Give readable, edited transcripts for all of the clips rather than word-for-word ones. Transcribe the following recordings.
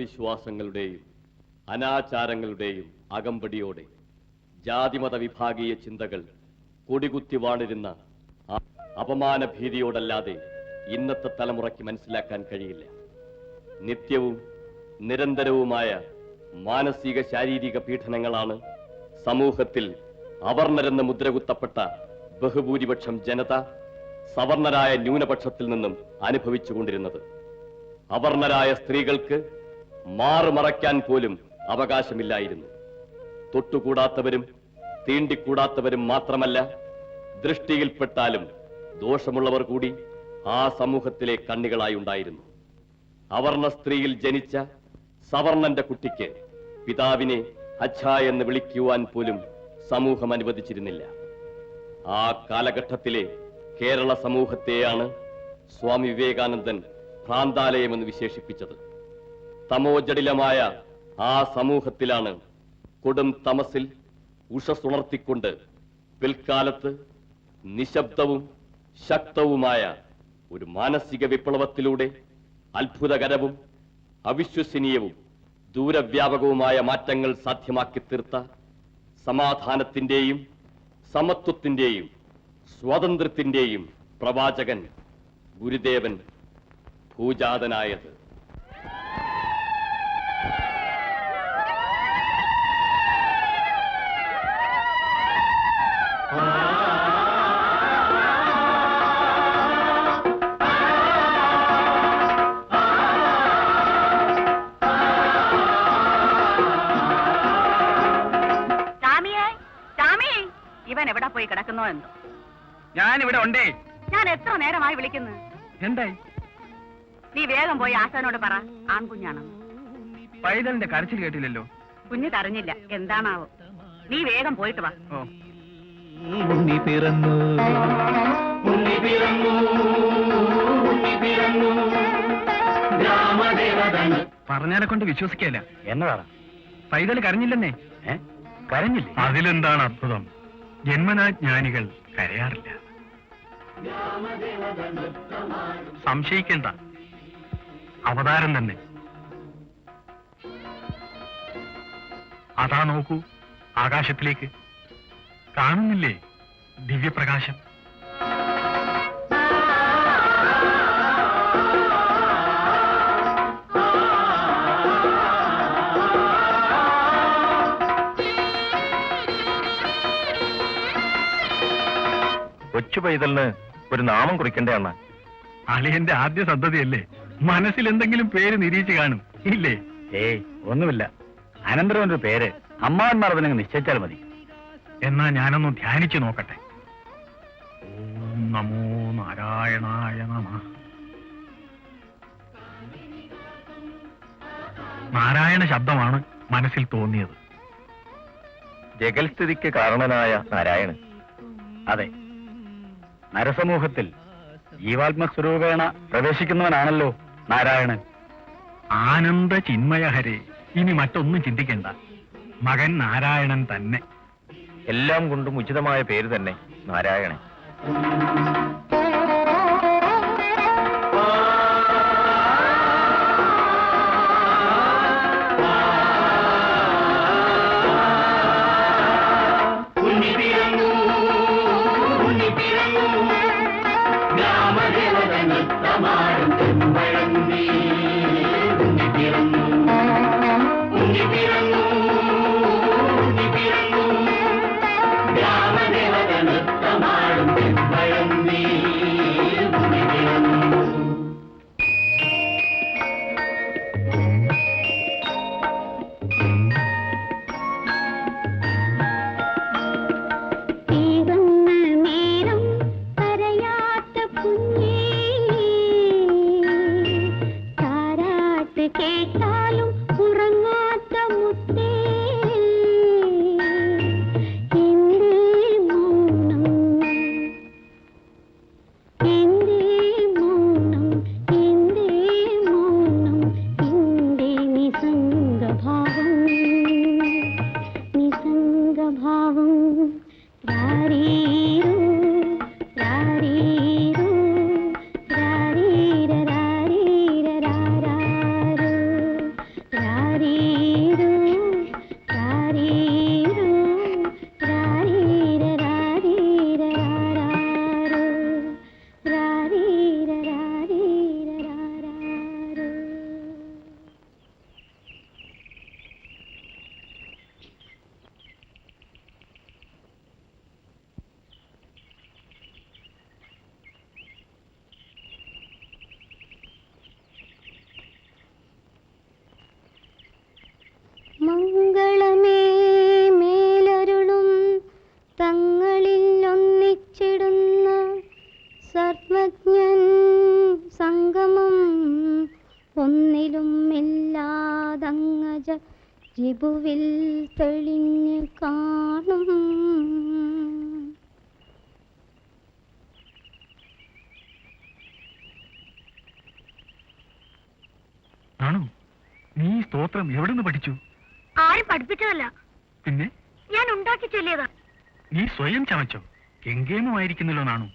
അന്ധവിശ്വാസങ്ങളുടെയും അനാചാരങ്ങളുടെയും അകമ്പടിയോടെ ജാതിമത വിഭാഗീയ ചിന്തകൾ കൊടികുത്തി വാണിരുന്ന അപമാന ഭീതിയോടല്ലാതെ ഇന്നത്തെ തലമുറയ്ക്ക് മനസ്സിലാക്കാൻ കഴിയില്ല. നിത്യവും നിരന്തരവുമായ മാനസിക ശാരീരിക പീഡനങ്ങളാണ് സമൂഹത്തിൽ അവർണരെന്ന് മുദ്രകുത്തപ്പെട്ട ബഹുഭൂരിപക്ഷം ജനത സവർണരായ ന്യൂനപക്ഷത്തിൽ നിന്നും അനുഭവിച്ചുകൊണ്ടിരുന്നത്. അവർണരായ സ്ത്രീകൾക്ക് മാറുമറയ്ക്കാൻ പോലും അവകാശമില്ലായിരുന്നു. തൊട്ടുകൂടാത്തവരും തീണ്ടിക്കൂടാത്തവരും മാത്രമല്ല, ദൃഷ്ടിയിൽപ്പെട്ടാലും ദോഷമുള്ളവർ കൂടി ആ സമൂഹത്തിലെ കണ്ണികളായി ഉണ്ടായിരുന്നു. അവർണ സ്ത്രീയിൽ ജനിച്ച സവർണന്റെ കുട്ടിക്ക് പിതാവിനെ അച്ഛ എന്ന് വിളിക്കുവാൻ പോലും സമൂഹം അനുവദിച്ചിരുന്നില്ല. ആ കാലഘട്ടത്തിലെ കേരള സമൂഹത്തെയാണ് സ്വാമി വിവേകാനന്ദൻ ഭ്രാന്താലയമെന്ന് വിശേഷിപ്പിച്ചത്. തമോജടിലമായ ആ സമൂഹത്തിലാണ് കൊടും തമസിൽ ഉഷസുണർത്തിക്കൊണ്ട് പിൽക്കാലത്ത് നിശബ്ദവും ശക്തവുമായ ഒരു മാനസിക വിപ്ലവത്തിലൂടെ അത്ഭുതകരവും അവിശ്വസനീയവും ദൂരവ്യാപകവുമായ മാറ്റങ്ങൾ സാധ്യമാക്കി തീർത്ത സമാധാനത്തിന്റെയും സമത്വത്തിന്റെയും സ്വാതന്ത്ര്യത്തിന്റെയും പ്രവാചകൻ ഗുരുദേവൻ ഭൂജാതനായത്. ഇവൻ എവിടെ പോയി കിടക്കുന്നോ എന്തോ? ഞാൻ ഇവിടെ ഉണ്ടേ. ഞാൻ എത്ര നേരമായി വിളിക്കുന്നു. എന്തായി? നീ വേഗം പോയി ആശാനോട് പറ ആൺകുഞ്ഞാണെന്ന്. പൈതലിന്റെ കരച്ചിൽ കേട്ടില്ലല്ലോ. കുഞ്ഞ് കരഞ്ഞില്ല, എന്താണാവോ? നീ വേഗം പോയിട്ട് വാ. പറഞ്ഞാലെ കൊണ്ട് വിശ്വസിക്കല്ല. എന്നതാണ്? പൈതൽ കരഞ്ഞില്ലെന്നേ. കരഞ്ഞില്ലേ? അതിലെന്താണ് അത്ഭുതം? ജന്മനാ ജ്ഞാനികൾ കരയാറില്ല. സംശയിക്കേണ്ട, അവതാരം തന്നെ. അതാ നോക്കൂ, ആകാശത്തിലേക്ക്. കാണുന്നില്ലേ ദിവ്യപ്രകാശം? കൊച്ചു പൈതലിന് ഒരു നാമം കുറിക്കണ്ടേ അണ്ണ? അളിയന്റെ ആദ്യ സന്തതിയല്ലേ, മനസ്സിൽ എന്തെങ്കിലും പേര് നിരീച്ച് കാണും ഇല്ലേ? ഏയ് ഒന്നുമില്ല, അനന്തരം ഒരു പേര് അമ്മാവന്മാർ അതിനങ്ങ് നിശ്ചയിച്ചാൽ മതി. എന്നാ ഞാനൊന്ന് ധ്യാനിച്ചു നോക്കട്ടെ. ഓം നമോ നാരായണായ നമഃ. നാരായണ ശബ്ദമാണ് മനസ്സിൽ തോന്നിയത്. ജഗൽസ്ഥിതിക്ക് കാരണനായ നാരായണൻ. അതെ, നരസമൂഹത്തിൽ ജീവാത്മസ്വരൂപേണ പ്രവേശിക്കുന്നവനാണല്ലോ നാരായണൻ. ആനന്ദ ചിന്മയഹരേ. ഇനി മറ്റൊന്നും ചിന്തിക്കേണ്ട, മകൻ നാരായണൻ തന്നെ. എല്ലാം കൊണ്ടും ഉചിതമായ പേര് തന്നെ നാരായണൻ. രിപുവിൽ തെളിഞ്ഞു കാണും. ആണോ? നീ ഈ സ്തോത്രം എവിടെ നിന്ന് പഠിച്ചു? ആരും പഠിപ്പിച്ചതല്ല, പിന്നെ ഞാൻ ഉണ്ടാക്കി ചൊല്ലിയതാ. നീ സ്വയം ചമച്ചോ? കെങ്കേമമായിരിക്കുന്നല്ലോ നാണു.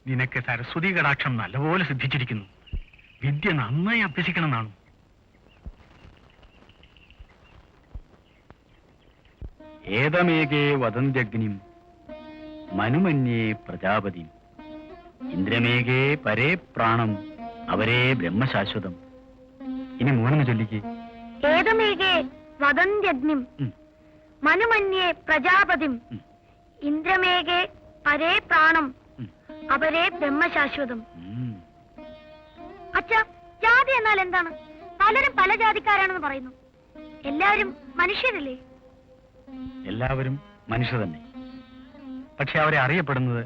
നിനക്ക് സരസ്വതി കടാക്ഷം നല്ലപോലെ സിദ്ധിച്ചിരിക്കുന്നു. വിദ്യ നന്നായി അഭ്യസിക്കണം നാണു. ഏതമേകേ വദന്ത്യഗ്നിം മനുമന്യേ പ്രജാപതി ഇന്ദ്രമേകേ പരേ പ്രാണം അവരേ ബ്രഹ്മശാശ്വതം. ഇനി മൂന്നെന്ന് ചൊല്ലിക്ക്. ഏതമേകേ വദന്ത്യഗ്നിം മനുമന്യേ പ്രജാപതിം ഇന്ദ്രമേകേ പരേ പ്രാണം അവരേ ബ്രഹ്മശാശ്വതം. അച്ഛാ, ജാതി എന്നാൽ എന്താണ്? പലരും പല ജാതിക്കാരാണെന്ന് പറയുന്നു. എല്ലാവരും മനുഷ്യരല്ലേ? എല്ലാവരും മനുഷ്യർ തന്നെ. പക്ഷെ അവരെ അറിയപ്പെടുന്നത്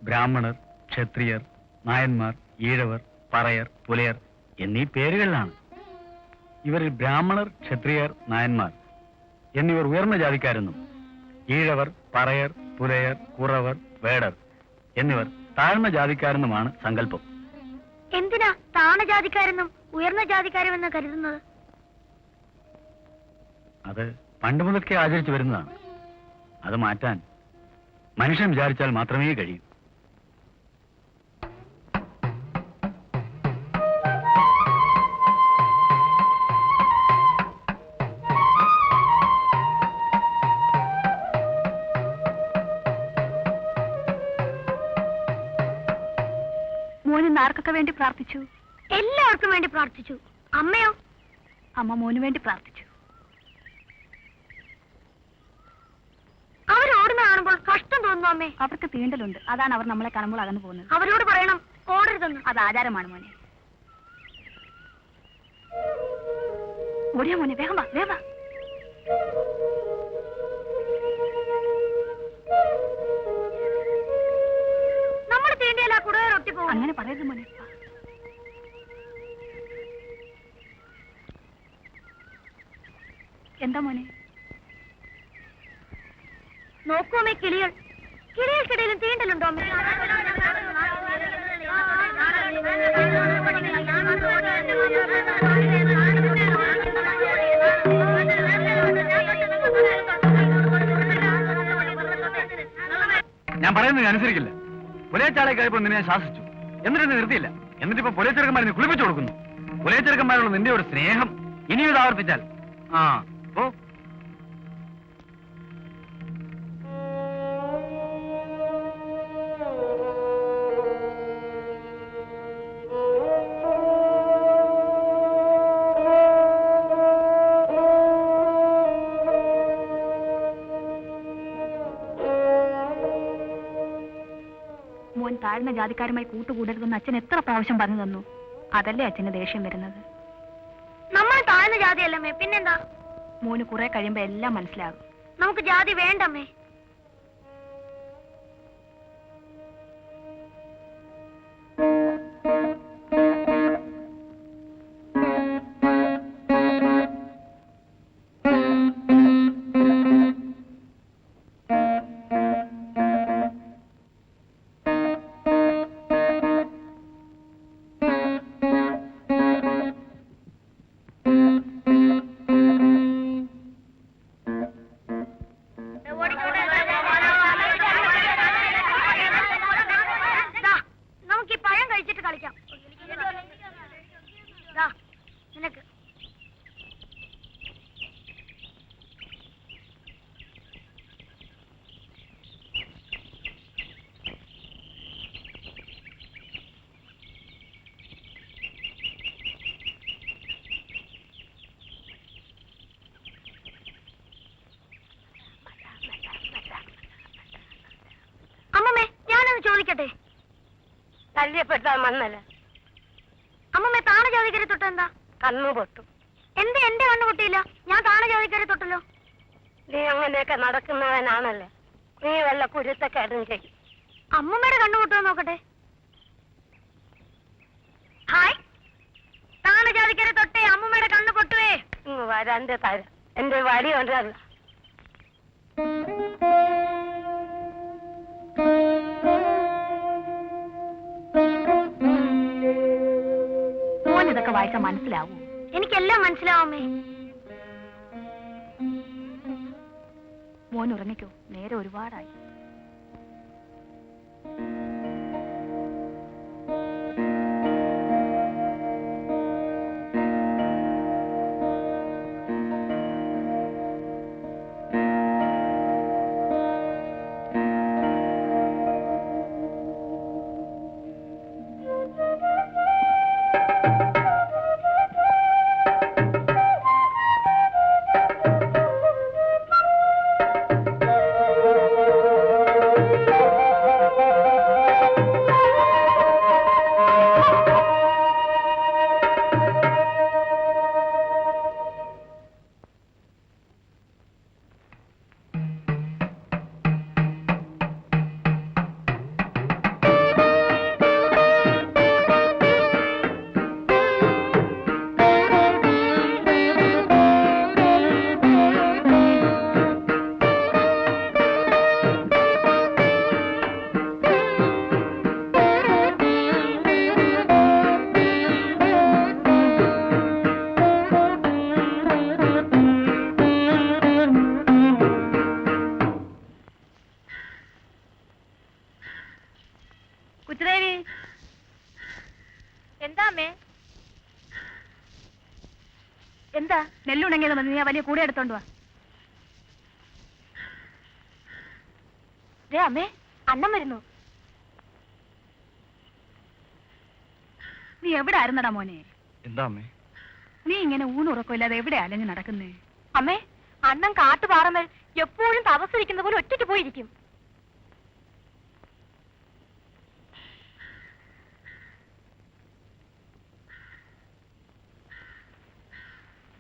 ബ്രാഹ്മണർ, ക്ഷത്രിയർ, നായന്മാർ, ഈഴവർ, പറയർ, പുലയർ എന്നീ പേരുകളിലാണ്. ഇവരിൽ ബ്രാഹ്മണർ, ക്ഷത്രിയർ, നായന്മാർ എന്നിവർ ഉയർന്ന ജാതിക്കാരെന്നും ഈഴവർ, പറയർ, പുലയർ, കുറവർ, വേടർ എന്നിവർ താഴ്ന്ന ജാതിക്കാരെന്നുമാണ് സങ്കല്പം. എന്തിനാ താണ ജാതിക്കാരെന്നും ഉയർന്ന ജാതിക്കാരുമെന്ന് കരുതുന്നത്? അത് പണ്ട് മുതൽക്കേ ആചരിച്ചു വരുന്നതാണ്. അത് മാറ്റാൻ മനുഷ്യൻ വിചാരിച്ചാൽ മാത്രമേ കഴിയൂ. മോന് ആർക്കൊക്കെ വേണ്ടി പ്രാർത്ഥിച്ചു? എല്ലാവർക്കും വേണ്ടി പ്രാർത്ഥിച്ചു. അമ്മയോ? അമ്മ മോന് വേണ്ടി പ്രാർത്ഥിച്ചു. അവരോടുന്ന കാണുമ്പോൾ കഷ്ടം തോന്നുന്നു അമ്മേ. അവർക്ക് തീണ്ടലുണ്ട്, അതാണ് അവർ നമ്മളെ കാണുമ്പോൾ അകന്നു പോകുന്നത്. അവരോട് പറയണം ഓടരുതെന്ന്. അത് ആചാരമാണ് മോനെ. ഓടിയാ മോനെ, വേഗം വാ, വേഗം വാ. നമ്മൾ തീണ്ടിയാൽ ആ കുടവർ ഒട്ടിപ്പോകും. അങ്ങനെ പറയരുത് മോനെ. എന്താ മോനെ? നോക്കൂ അമ്മേ, കിളികൾ. കിളികൾക്കിടയിലും തീണ്ടലുണ്ടോ അമ്മേ? ഞാൻ പറയുന്നത് അനുസരിക്കില്ല. പുലയച്ചാളെ കഴിയപ്പോൾ നിന്നെ ഞാൻ ശാസിച്ചു, എന്നിട്ട് നിർത്തിയില്ല. എന്നിട്ടിപ്പോ പുലയച്ചെറുക്കന്മാരെ കുളിപ്പിച്ചു കൊടുക്കുന്നു. പുലയച്ചെറുക്കന്മാരുള്ള നിന്റെ ഒരു സ്നേഹം ഇനിയും ഇത് ആവർത്തിച്ചാൽ ഓ മോൻ താഴ്ന്ന ജാതിക്കാരുമായി കൂട്ടുകൂടരുതെന്ന് അച്ഛൻ എത്ര പ്രാവശ്യം പറഞ്ഞു തന്നു. അതല്ലേ അച്ഛന് ദേഷ്യം വരുന്നത്. നമ്മൾ താഴ്ന്ന ജാതിയല്ലമ്മേ, പിന്നെന്താ? മോന് കുറെ കഴിയുമ്പോ എല്ലാം മനസ്സിലാകും. നമുക്ക് ജാതി വേണ്ടമ്മേ. നമുക്ക് ഈ പഴം കഴിച്ചിട്ട് കളിക്കാം. നിനക്ക് അമ്മമ്മേ, ഞാനൊന്ന് ചോദിക്കട്ടെ? തല്ലിയപ്പെട്ടാൽ മണ്ണല്ല, അമ്മമ്മേ, താണ ജാതിക്കരെ തൊട്ടെന്താ? കണ്ണു പൊട്ടും. എന്റെ കണ്ണു പൊട്ടിയില്ല. ഞാൻ താണ ജാതിക്കരെ തൊട്ടല്ലോ. നീ അങ്ങനെയൊക്കെ നടക്കുന്നവനാണല്ലേ, നീ വല്ല കുരുത്തക്കേടും ചെയ്യും. അമ്മമ്മയുടെ കണ്ണു പൊട്ടുക നോക്കട്ടെ. ഹായ്, താണ ജാതിക്കരെ തൊട്ടേ അമ്മമ്മയുടെ കണ്ണു പൊട്ടുവേ. ഇങ്ങ് വരാന്റെ തരാം. എന്റെ വടി കൊണ്ടല്ല. മോൻ ഇതൊക്കെ വായിച്ചാൽ മനസ്സിലാവൂ? എനിക്കെല്ലാം മനസ്സിലാവുമേ. മോൻ ഉറങ്ങിക്കോ, നേരെ ഒരുപാടായി. കുച്ചുദേവി, എന്താ അമ്മേ? എന്താ നെല്ലുണങ്ങിയത് മതി, നീ ആ വലിയ കൂടെ എടുത്തോണ്ട് വാ. അമ്മേ, അണ്ണം വരുന്നു. നീ എവിടെ ആയിരുന്നടാ മോനെ? എന്താ അമ്മേ? നീ ഇങ്ങനെ ഊണുറക്കമില്ലാതെ എവിടെ അലഞ്ഞു നടക്കുന്നേ? അമ്മേ, അണ്ണൻ കാട്ടുപാറമേൽ എപ്പോഴും തപസ്സിരിക്കുന്ന പോലെ ഒറ്റയ്ക്ക് പോയിരിക്കും.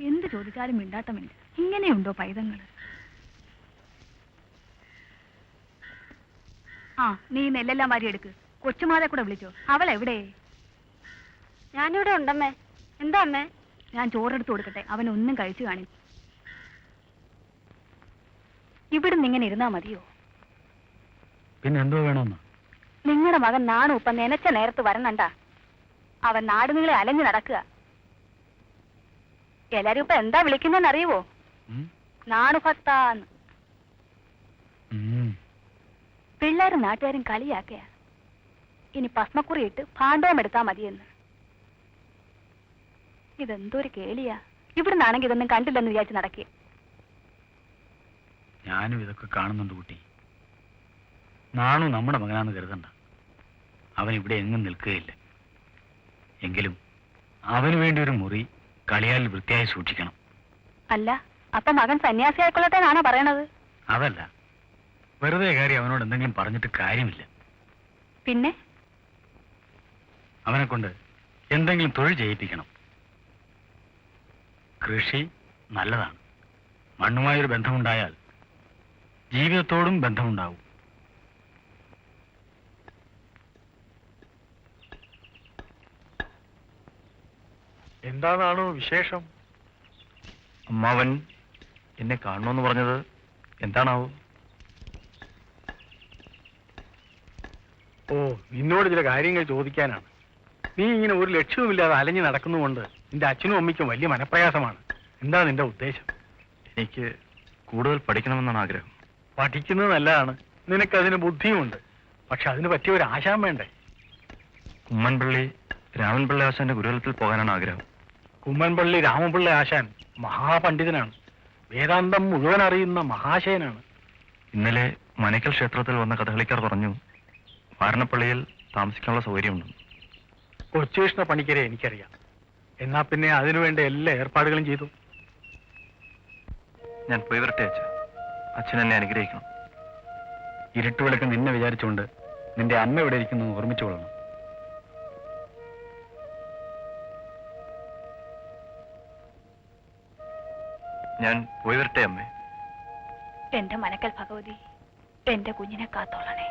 എന്ത് ചോദിച്ചാലും മിണ്ടാട്ടമില്ല. ഇങ്ങനെയുണ്ടോ പൈതങ്ങള്? ആ, നീ നെല്ലെല്ലാം വാരി എടുക്ക്. കൊച്ചുമാരെ കൂടെ വിളിച്ചോ. അവൾ എവിടെ? ഞാനിവിടെ ഉണ്ടമ്മേ. എന്താ അമ്മേ? ഞാൻ ചോറെടുത്ത് കൊടുക്കട്ടെ, അവനൊന്നും കഴിച്ചു കാണി. ഇവിടുന്ന് ഇങ്ങനെ ഇരുന്നാ മതിയോ? പിന്നെ എന്തോ വേണമെന്ന്? നിങ്ങളുടെ മകൻ നാണു ഇപ്പൊ നനച്ച നേരത്ത് വരണണ്ട. അവൻ നാടുനിങ്ങളെ അലഞ്ഞു നടക്കുക. എല്ലാരും ഇപ്പൊ എന്താ വിളിക്കുന്നതെന്ന് അറിയുവോ? നാണു ഭക്താന്ന്. പിള്ളേരും നാട്ടുകാരും കളിയാക്കയാ. ഇനി ഭസ്മക്കുറി ഇട്ട് ഭാണ്ഡവം എടുത്താ മതിയെന്ന്. ഇതെന്തൊരു കേളിയാ. ഇവിടുന്നാണെങ്കിൽ ഇതൊന്നും കണ്ടില്ലെന്ന് വിചാരിച്ച് നടക്കുക. ഞാനും ഇതൊക്കെ കാണുന്നുണ്ട് കുട്ടി. നാണു നമ്മുടെ മകനാന്ന് കരുതണ്ട. അവൻ ഇവിടെ എങ്ങും നിൽക്കുകയില്ല. എങ്കിലും അവന് വേണ്ടി ഒരു മുറി കളിയാൽ വൃത്തിയായി സൂക്ഷിക്കണം. അല്ല, അപ്പൊ മകൻ സന്യാസിയായിക്കൊള്ളട്ടെന്നാണോ പറയണത്? അതല്ല, വെറുതെ കാര്യം അവനോട് എന്തെങ്കിലും പറഞ്ഞിട്ട് കാര്യമില്ല. പിന്നെ അവനെ കൊണ്ട് എന്തെങ്കിലും തൊഴിൽ ചെയ്യിപ്പിക്കണം. കൃഷി നല്ലതാണ്. മണ്ണുമായൊരു ബന്ധമുണ്ടായാൽ ജീവിതത്തോടും ബന്ധമുണ്ടാവും. എന്താണോ വിശേഷം? അമ്മാവൻ എന്നെ കാണണമെന്ന് പറഞ്ഞത് എന്താണാവോ? ഓ, നിന്നോട് ചില കാര്യങ്ങൾ ചോദിക്കാനാണ്. നീ ഇങ്ങനെ ഒരു ലക്ഷ്യവുമില്ലാതെ അലഞ്ഞു നടക്കുന്നുകൊണ്ട് നിന്റെ അച്ഛനും അമ്മയ്ക്കും വലിയ മനപ്രയാസമാണ്. എന്താ നിന്റെ ഉദ്ദേശം? എനിക്ക് കൂടുതൽ പഠിക്കണമെന്നാണ് ആഗ്രഹം. പഠിക്കുന്നത് നല്ലതാണ്. നിനക്കതിന് ബുദ്ധിയുമുണ്ട്. പക്ഷെ അതിന് പറ്റിയ ഒരു ആശാൻ വേണ്ടേ? കുമ്മൻപള്ളി രാമൻപിള്ള ആശാന്റെ ഗുരുകുലത്തിൽ പോകാനാണ് ആഗ്രഹം. കുമ്മൻപള്ളി രാമപിള്ള ആശാൻ മഹാപണ്ഡിതനാണ്. വേദാന്തം മുഴുവൻ അറിയുന്ന മഹാശയനാണ്. ഇന്നലെ മനക്കൽ ക്ഷേത്രത്തിൽ വന്ന കഥകളിക്കാർ പറഞ്ഞു വാരണപ്പള്ളിയിൽ താമസിക്കാനുള്ള സൗകര്യമുണ്ട്. കൊച്ചുകൃഷ്ണ പണിക്കരെ എനിക്കറിയാം. എന്നാ പിന്നെ അതിനുവേണ്ട എല്ലാ ഏർപ്പാടുകളും ചെയ്തു. ഞാൻ പോയി വരട്ടെ അച്ഛ. അച്ഛൻ എന്നെ അനുഗ്രഹിക്കണം. ഇരുട്ടുവിളക്ക് നിന്നെ വിചാരിച്ചുകൊണ്ട് നിന്റെ അമ്മ എവിടെ ഇരിക്കുന്നു ഓർമ്മിച്ചു കൊള്ളണം. ഞാൻ പോയി വരട്ടെ അമ്മേ. എന്റെ മനക്കൽ ഭഗവതി, എന്റെ കുഞ്ഞിനെ കാത്തോളണേ.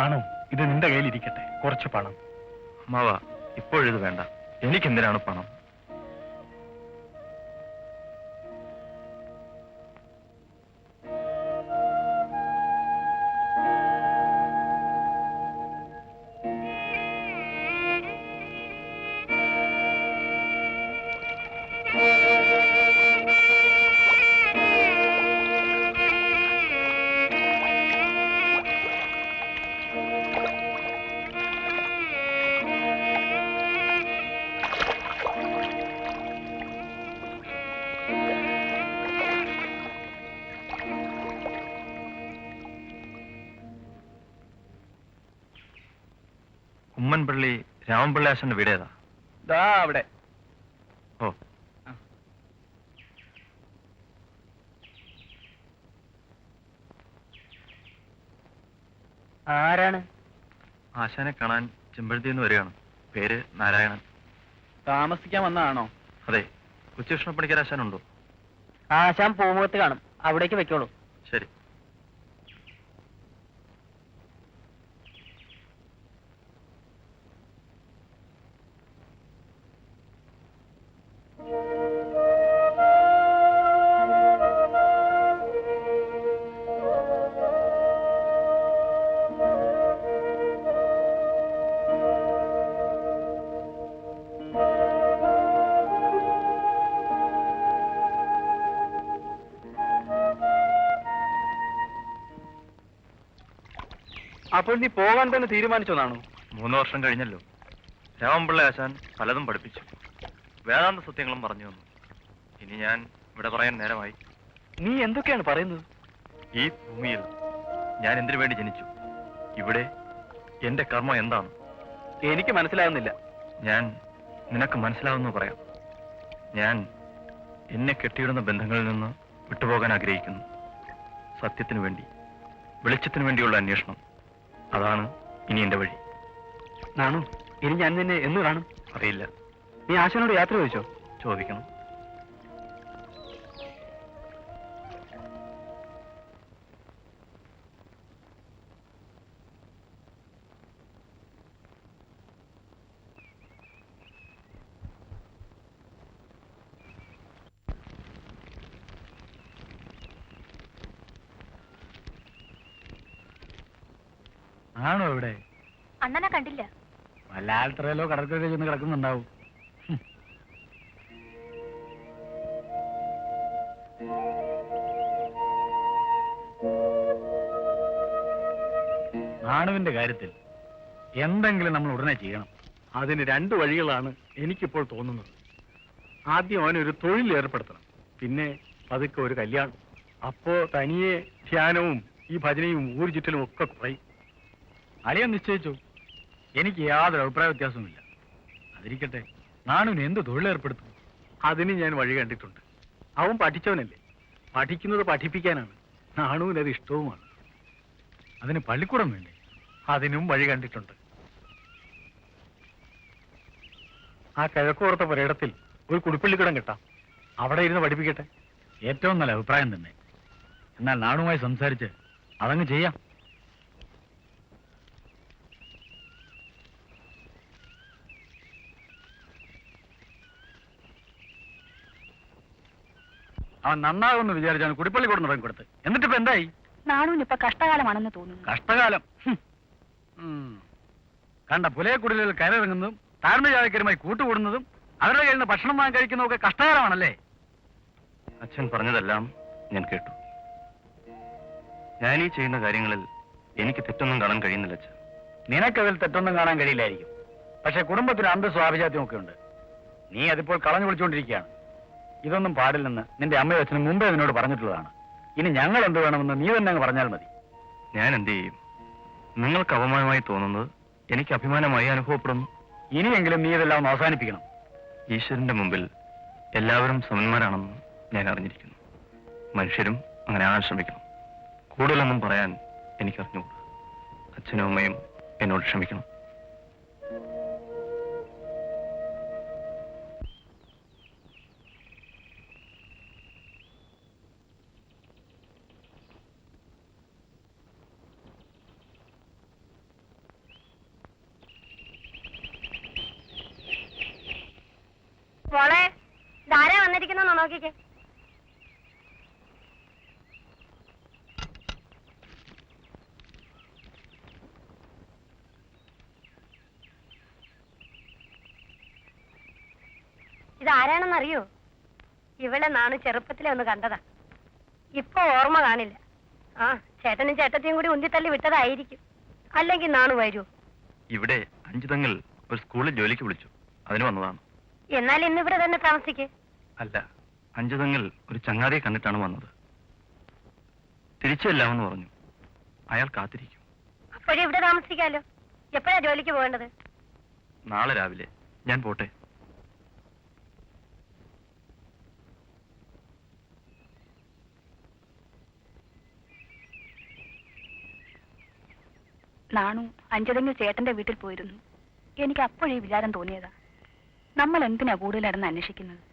ആണോ? ഇത് നിന്റെ കയ്യിലിരിക്കട്ടെ, കുറച്ച് പണം. അമ്മാവ, ഇപ്പോഴിത് വേണ്ട. എനിക്കെന്തിനാണ് പണം? ഉമ്മൻപള്ളി രാമൻപിള്ള ആശാന്റെ വീട് ഏതാ? ദാ അവിടെ. ഓ, ആരാണ്? ആശാനെ കാണാൻ ചെമ്പഴത്തിന്ന് വരികയാണ്. പേര് നാരായണൻ. താമസിക്കാൻ വന്നതാണോ? അതെ. ഉച്ചകൃഷ്ണപ്പണിക്കർ ആശാനുണ്ടോ? ആശാൻ പൂമുഖത്ത് കാണും, അവിടേക്ക് വെക്കോളൂ. ശരി. അപ്പോൾ നീ പോകാൻ തന്നെ തീരുമാനിച്ചോന്നാണോ? 3 വർഷം കഴിഞ്ഞല്ലോ. രാമൻപിള്ള ആശാൻ പലതും പഠിപ്പിച്ചു, വേദാന്ത സത്യങ്ങളും പറഞ്ഞു തന്നു. ഇനി ഞാൻ ഇവിടെ പറയാൻ നേരമായി. നീ എന്തൊക്കെയാണ് പറയുന്നത്? ഈ ഭൂമിയിൽ ഞാൻ എന്തിനു വേണ്ടി ജനിച്ചു? ഇവിടെ എന്റെ കർമ്മം എന്താണ്? എനിക്ക് മനസ്സിലാകുന്നില്ല. ഞാൻ നിനക്ക് മനസ്സിലാവുന്നു പറയാം. ഞാൻ എന്നെ കെട്ടിയിടുന്ന ബന്ധങ്ങളിൽ നിന്ന് വിട്ടുപോകാൻ ആഗ്രഹിക്കുന്നു. സത്യത്തിനു വേണ്ടി, വെളിച്ചത്തിനു വേണ്ടിയുള്ള അന്വേഷണം, അതാണ് ഇനി എന്റെ വഴി. നാണു, ഇനി ഞാൻ നിന്നെ എന്ന് കാണും? അറിയില്ല. നീ ആശാനോട് യാത്ര ചോദിച്ചോ? ചോദിക്കണം. ആണോ ഇവിടെ? അണ്ണനെ കണ്ടില്ല. വല്ല ആൽത്തറയിലോ കടൽക്കരയിലോ ചെന്ന് കിടക്കുന്നുണ്ടാവും. നാണുവിന്റെ കാര്യത്തിൽ എന്തെങ്കിലും നമ്മൾ ഉടനെ ചെയ്യണം. അതിന് 2 വഴികളാണ് എനിക്കിപ്പോൾ തോന്നുന്നത്. ആദ്യം അവനൊരു തൊഴിൽ ഏർപ്പെടുത്തണം, പിന്നെ പതുക്കെ ഒരു കല്യാണം. അപ്പോ തനിയെ ധ്യാനവും ഈ ഭജനയും ഊരു ചുറ്റലും ഒക്കെ കുറയും. അളിയൻ നിശ്ചയിച്ചു. എനിക്ക് യാതൊരു അഭിപ്രായ വ്യത്യാസവുമില്ല. അതിരിക്കട്ടെ, നാണുവിന് എന്ത് തൊഴിലേർപ്പെടുത്തും? അതിന് ഞാൻ വഴി കണ്ടിട്ടുണ്ട്. അവൻ പഠിച്ചവനല്ലേ, പഠിക്കുന്നത് പഠിപ്പിക്കാനാണ്. നാണുവിനത് ഇഷ്ടവുമാണ്. അതിന് പള്ളിക്കൂടം വേണ്ടേ? അതിനും വഴി കണ്ടിട്ടുണ്ട്. ആ കിഴക്കോർത്ത പുരയിടത്തിൽ ഒരു കുടിപ്പള്ളിക്കിടം കിട്ടാം, അവിടെ ഇരുന്ന് പഠിപ്പിക്കട്ടെ. ഏറ്റവും നല്ല അഭിപ്രായം തന്നെ. എന്നാൽ നാണുമായി സംസാരിച്ച് അതങ്ങ് ചെയ്യാം. അവൻ നന്നാകുമെന്ന് വിചാരിച്ചാണ് കുടിപ്പള്ളിക്കൂടം തുടങ്ങിക്കൊടുത്ത്. എന്നിട്ടിപ്പോ എന്തായി? നാണുവിനിപ്പൊ കഷ്ടകാലമാണെന്ന് തോന്നുന്നു. കഷ്ടകാലം. കണ്ട പുലയക്കുടലിൽ കയറിറങ്ങുന്നതും താഴ്ന്ന ജാതിക്കാരുമായി കൂട്ടുകൂടുന്നതും അവരുടെ കയ്യിൽ നിന്ന് ഭക്ഷണം വാങ്ങി കഴിക്കുന്നതൊക്കെ കഷ്ടകാലമാണല്ലേ? അച്ഛൻ പറഞ്ഞതെല്ലാം ഞാൻ കേട്ടു. ഞാൻ ഈ ചെയ്യുന്ന കാര്യങ്ങളിൽ എനിക്ക് തെറ്റൊന്നും കാണാൻ കഴിയുന്നില്ല അച്ഛൻ. നിനക്കതിൽ തെറ്റൊന്നും കാണാൻ കഴിയില്ലായിരിക്കും. പക്ഷെ കുടുംബത്തിന് അന്തസ്വാഭിജാത്യം ഒക്കെ ഉണ്ട്. നീ അതിപ്പോൾ കളഞ്ഞു വിളിച്ചുകൊണ്ടിരിക്കുകയാണ്. ഇതൊന്നും പാടില്ലെന്ന് നിന്റെ അമ്മയും അച്ഛനും മുമ്പേ നിന്നോട് പറഞ്ഞിട്ടുള്ളതാണ്. ഇനി ഞങ്ങൾ എന്ത് വേണമെന്ന് നീ തന്നെ അങ്ങ് പറഞ്ഞാൽ മതി. ഞാൻ എന്ത് ചെയ്യും? നിങ്ങൾക്ക് അപമാനമായി തോന്നുന്നത് എനിക്ക് അഭിമാനമായി അനുഭവപ്പെടുന്നു. ഇനിയെങ്കിലും നീ ഇതെല്ലാം ഒന്ന് അവസാനിപ്പിക്കണം. ഈശ്വരന്റെ മുമ്പിൽ എല്ലാവരും സമന്മാരാണെന്ന് ഞാൻ അറിഞ്ഞിരിക്കുന്നു. മനുഷ്യരും അങ്ങനെ ആകാൻ ശ്രമിക്കണം. കൂടുതലൊന്നും പറയാൻ എനിക്കറിഞ്ഞുകൂടാ. അച്ഛനും അമ്മയും എന്നോട് ക്ഷമിക്കണം. നോക്കിക്കേ. ഇതാരാണെന്നറിയോ? ഇവളെ നാണ് ചെറുപ്പത്തിലെ ഒന്ന് കണ്ടതാ. ഇപ്പൊ ഓർമ്മ കാണില്ല. ആ, ചേട്ടനും ചേട്ടത്തിയും കൂടി ഉന്തിത്തള്ളി വിട്ടതായിരിക്കും. അല്ലെങ്കിൽ നാണു വരൂ. ഇവിടെ അഞ്ചുതങ്ങൾ ഒരു സ്കൂളിൽ ജോലിക്ക് വിളിച്ചു, അതിന് വന്നതാണ്. എന്നാൽ ഇന്നിവിടെ തന്നെ താമസിക്കേ. അല്ല, അഞ്ചുതങ്ങൾ ഒരു ചങ്ങാതിയെ കണ്ടിട്ടാണ് വന്നത്. തിരിച്ചെല്ലാമെന്ന് പറഞ്ഞു. അയാൾ കാത്തിരിക്കും. അപ്പോഴും ഇവിടെ താമസിക്കാലോ. എപ്പോഴാ ജോലിക്ക് പോകേണ്ടത്? നാളെ രാവിലെ. ഞാൻ പോട്ടെ. നാണു അഞ്ചതെങ്കിൽ ചേട്ടന്റെ വീട്ടിൽ പോയിരുന്നു. എനിക്ക് അപ്പോഴേ വിചാരം തോന്നിയതാ, നമ്മൾ എന്തിനാ കൂടുതലടന്ന് അന്വേഷിക്കുന്നത്.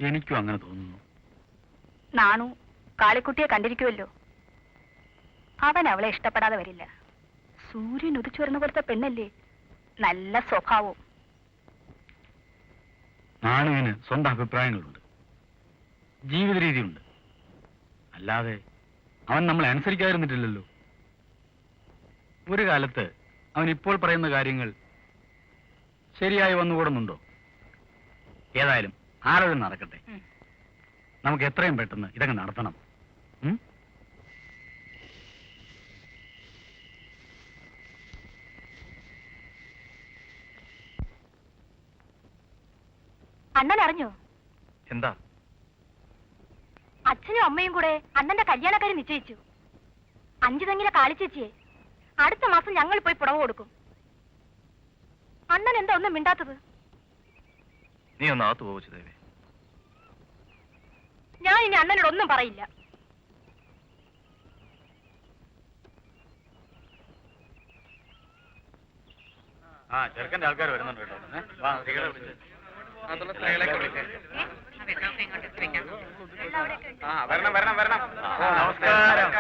എനിക്കും അങ്ങനെ തോന്നുന്നു. നാണു കാളിക്കുട്ടിയെ കണ്ടിരിക്കുമല്ലോ. അവൻ അവളെ ഇഷ്ടപ്പെടാതെ വരില്ല. സൂര്യൻ ഉദിച്ചു വരുന്ന പോലത്തെ പെണ്ണല്ലേ, നല്ല സ്വഭാവവും. നാണുവിന് സ്വന്തം അഭിപ്രായങ്ങളുണ്ട്, ജീവിത രീതിയുണ്ട്. അല്ലാതെ അവൻ നമ്മളെ അനുസരിക്കാതിരുന്നിട്ടില്ലല്ലോ. ഒരു കാലത്ത് അവൻ ഇപ്പോൾ പറയുന്ന കാര്യങ്ങൾ ശരിയായി വന്നുകൂടുന്നുണ്ടോ? ഏതായാലും ആലോചന നടക്കട്ടെ. നമുക്ക് എത്രയും പെട്ടെന്ന് ഇതങ്ങ് നടത്തണം. അണ്ണൻ അറിഞ്ഞോ? എന്താ? അച്ഛനും അമ്മയും കൂടെ അണ്ണന്റെ കല്യാണക്കാരി നിശ്ചയിച്ചു. അഞ്ചുതെങ്ങിലെ കാളിച്ചേച്ചിയെ അടുത്ത മാസം ഞങ്ങൾ പോയി പുടവ കൊടുക്കും. അണ്ണൻ എന്താ ഒന്നും മിണ്ടാത്തത്? നീ ഒന്ന് അകത്ത് പോവച്ചു ദേവേ. ഞാൻ ഇനി അണ്ണനോട് ഒന്നും പറയില്ല. ചെറുക്കന്റെ ആൾക്കാർ വരുന്നുണ്ട് കേട്ടോ. വരണം വരണം വരണം. നമസ്കാരം.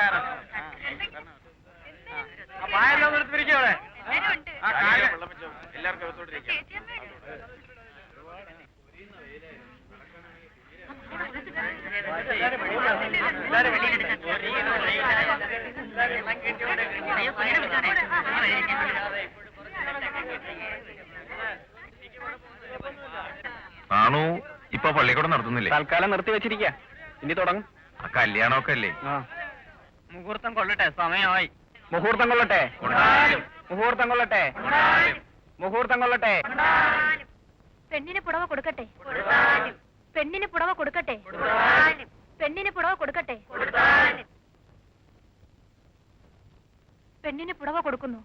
എല്ലാവർക്കും ആണു ഇപ്പൊ പള്ളിക്കൂടം നടത്തുന്നില്ലേ? തൽക്കാലം നിർത്തി വെച്ചിരിക്ക. ഇനി തുടങ്ങും. ആ കല്യാണമൊക്കെ അല്ലേ? മുഹൂർത്തം കൊള്ളട്ടെ, സമയമായി. മുഹൂർത്തം കൊള്ളട്ടെ, മുഹൂർത്തം കൊള്ളട്ടെ, മുഹൂർത്തം കൊള്ളട്ടെ. പെണ്ണിന് പുടവ കൊടുക്കട്ടെ, പെണ്ണിന് പുടവ കൊടുക്കട്ടെ, പെണ്ണിന് പുടവ കൊടുക്കട്ടെ, പെണ്ണിന് പുടവ കൊടുക്കുന്നു.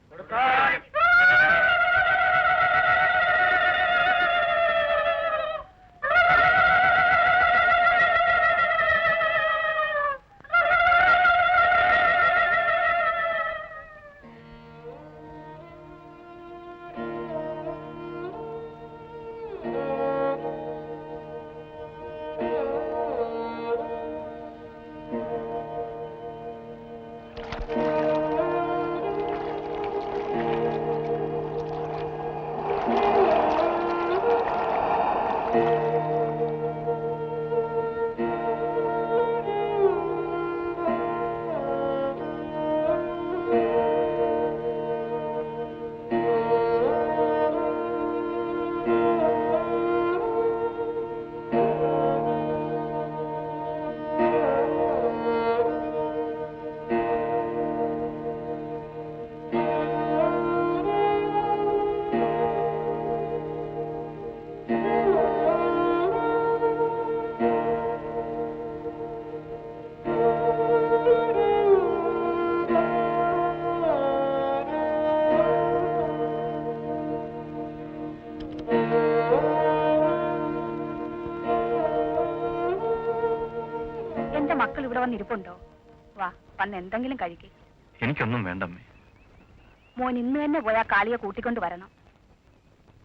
എന്റെ മക്കൾ ഇവിടെ വന്നിരിപ്പുണ്ടോ? വാ, വന്ന് എന്തെങ്കിലും കഴിക്കേ. എനിക്കൊന്നും വേണ്ടമ്മേ. മോൻ ഇന്ന് തന്നെ പോയാ കാളിയെ കൂട്ടിക്കൊണ്ട് വരണം.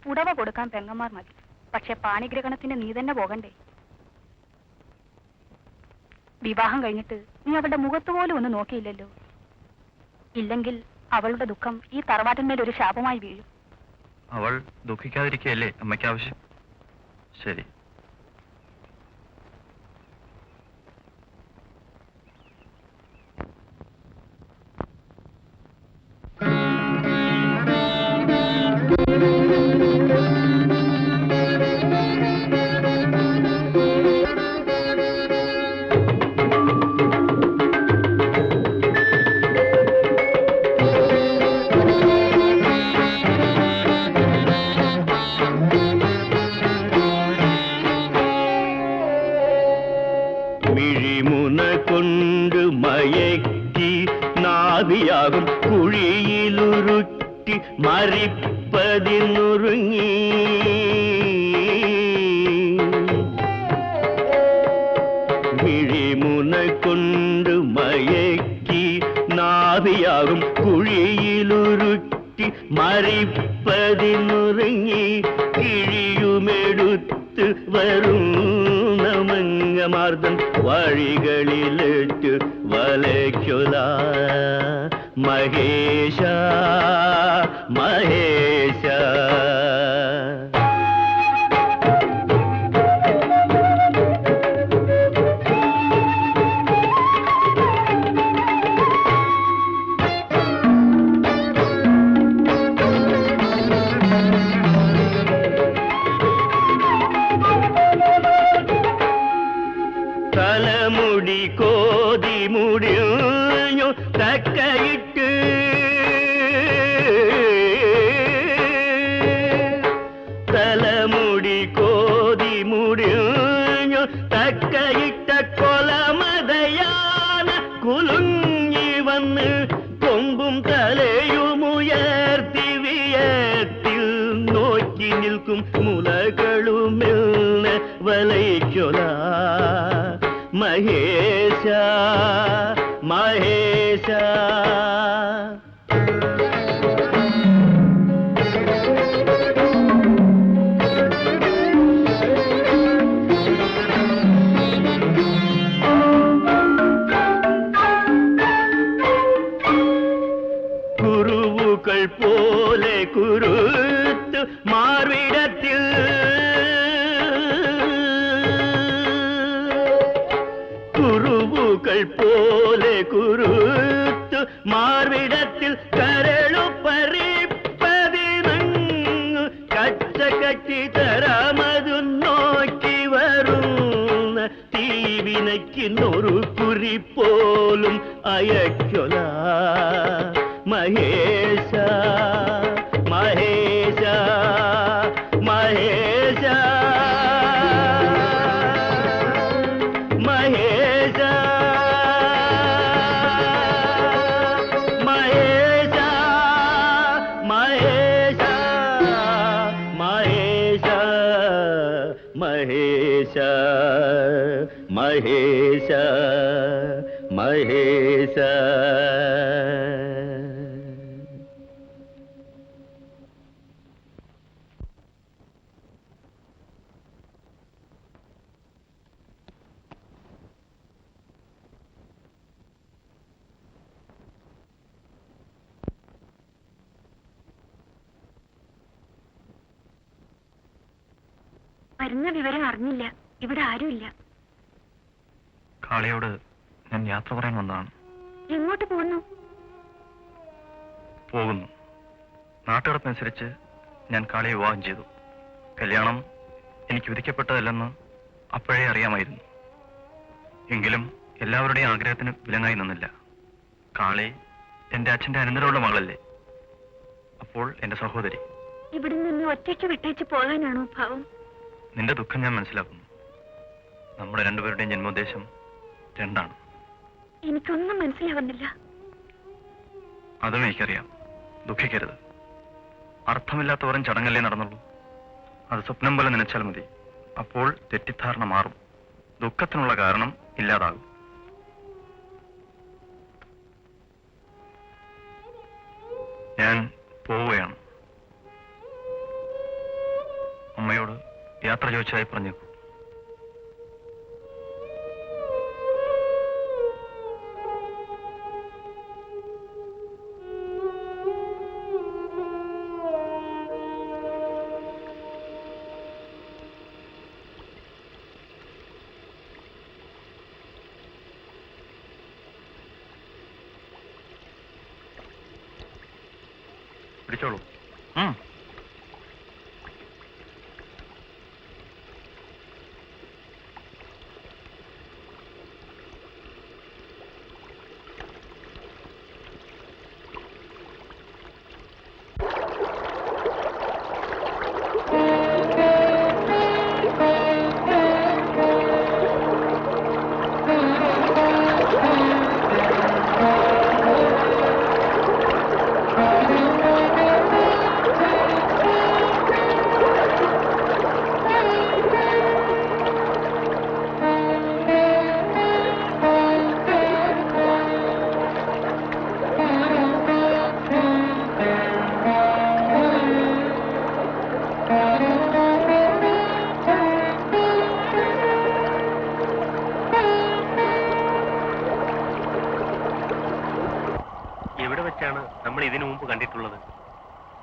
പുടവ കൊടുക്കാൻ പെങ്ങന്മാർ മതി, പക്ഷെ പാണിഗ്രഹണത്തിന് നീ തന്നെ പോകണ്ടേ? വിവാഹം കഴിഞ്ഞിട്ട് നീ അവളുടെ മുഖത്ത് പോലും ഒന്ന് നോക്കിയില്ലല്ലോ. ഇല്ലെങ്കിൽ അവളുടെ ദുഃഖം ഈ തറവാട്ടിന്മേൽ ഒരു ശാപമായി വീഴും. അവൾ ദുഃഖിക്കാതിരിക്കുകയല്ലേ അമ്മയ്ക്ക് ആവശ്യം? ശരി, നാവിയാകും കുഴിയിലുരുട്ടി മരിപ്പതിനുറുങ്ങി മിഴിമുന കൊണ്ട് മയക്കി നാവിയാകും കുഴിയിലുരുട്ടി മരിപ്പതിനുറുങ്ങി കിഴിയുമെടുത്ത് വരുന്ന മംഗമാർദ്ദൻ വഴികളിലിട്ട് വലയ്ക്കൊല മഹേശ മഹേശ. തലമുടി കോതി മുടിഞ്ഞു തക്കയിട്ട് തലമുടി കോതി മുടിഞ്ഞു തക്കയിട്ട കൊലമതയാന കുലുങ്ങി വന്ന് കൊമ്പും തലയുമുയർത്തി വിയത്തിൽ നോക്കി നിൽക്കും മുലകളുമെന്ന് വലയ്ക്കൊല മഹേശ മഹേശ. കുരുവുകൾ പോലെ കുരുത്ത് മാർവിടത്തിൽ കുരുവുകൾ പോലെ കുരുത്ത് മാർവിടത്തിൽ കരളു പരിപ്പതിനങ്ങ് കച്ച കട്ടി തരാമതു നോക്കി വരുന്ന തീവിനയ്ക്കുന്നൊരു കുരി പോലും അയക്കൊല മഹേശ മഹേശ മഹേശ മഹേശ മഹേശ മഹേശ മഹേശ മഹേശ മഹേശ മഹേശ. വരുന്ന വിവരം അറിഞ്ഞില്ല. ഇവിടെ ആരുമില്ല. കാളിയോട് ഞാൻ യാത്ര പറയാൻ വന്നതാണ്. എങ്ങോട്ട് പോകുന്നു? പോകുന്നു. നാട്ടുകടപ്പനുസരിച്ച് ഞാൻ കാളിയെ വിവാഹം ചെയ്തു. കല്യാണം എനിക്ക് വിധിക്കപ്പെട്ടതല്ലെന്ന് അപ്പോഴേ അറിയാമായിരുന്നു. എങ്കിലും എല്ലാവരുടെയും ആഗ്രഹത്തിന് വിലങ്ങായി നിന്നില്ല. കാളി എന്റെ അച്ഛന്റെ അനന്തരമുള്ള മകളല്ലേ, അപ്പോൾ എന്റെ സഹോദരി. ഇവിടെ നിന്ന് ഒറ്റയ്ക്ക് വിട്ടേച്ച് പോകാനാണോ ഭാവം? നിന്റെ ദുഃഖം ഞാൻ മനസ്സിലാക്കുന്നു. നമ്മുടെ രണ്ടുപേരുടെയും ജന്മോദ്ദേശം രണ്ടാണ്. എനിക്കൊന്നും മനസ്സിലാവുന്നില്ല. അതും എനിക്കറിയാം. ദുഃഖിക്കരുത്. അർത്ഥമില്ലാത്ത വെറും ചടങ്ങല്ലേ നടന്നുള്ളൂ. അത് സ്വപ്നം പോലെ നനച്ചാൽ മതി. അപ്പോൾ തെറ്റിദ്ധാരണ മാറും. ദുഃഖത്തിനുള്ള കാരണം ഇല്ലാതാകും. ഞാൻ പോവുകയാണ്. അമ്മയോട് യാത്ര ചോദിച്ചതായി പറഞ്ഞേക്കൂ. പിടിച്ചോളൂ. എവിടെ വെച്ചാണ് നമ്മൾ ഇതിനു മുമ്പ് കണ്ടിട്ടുള്ളത്?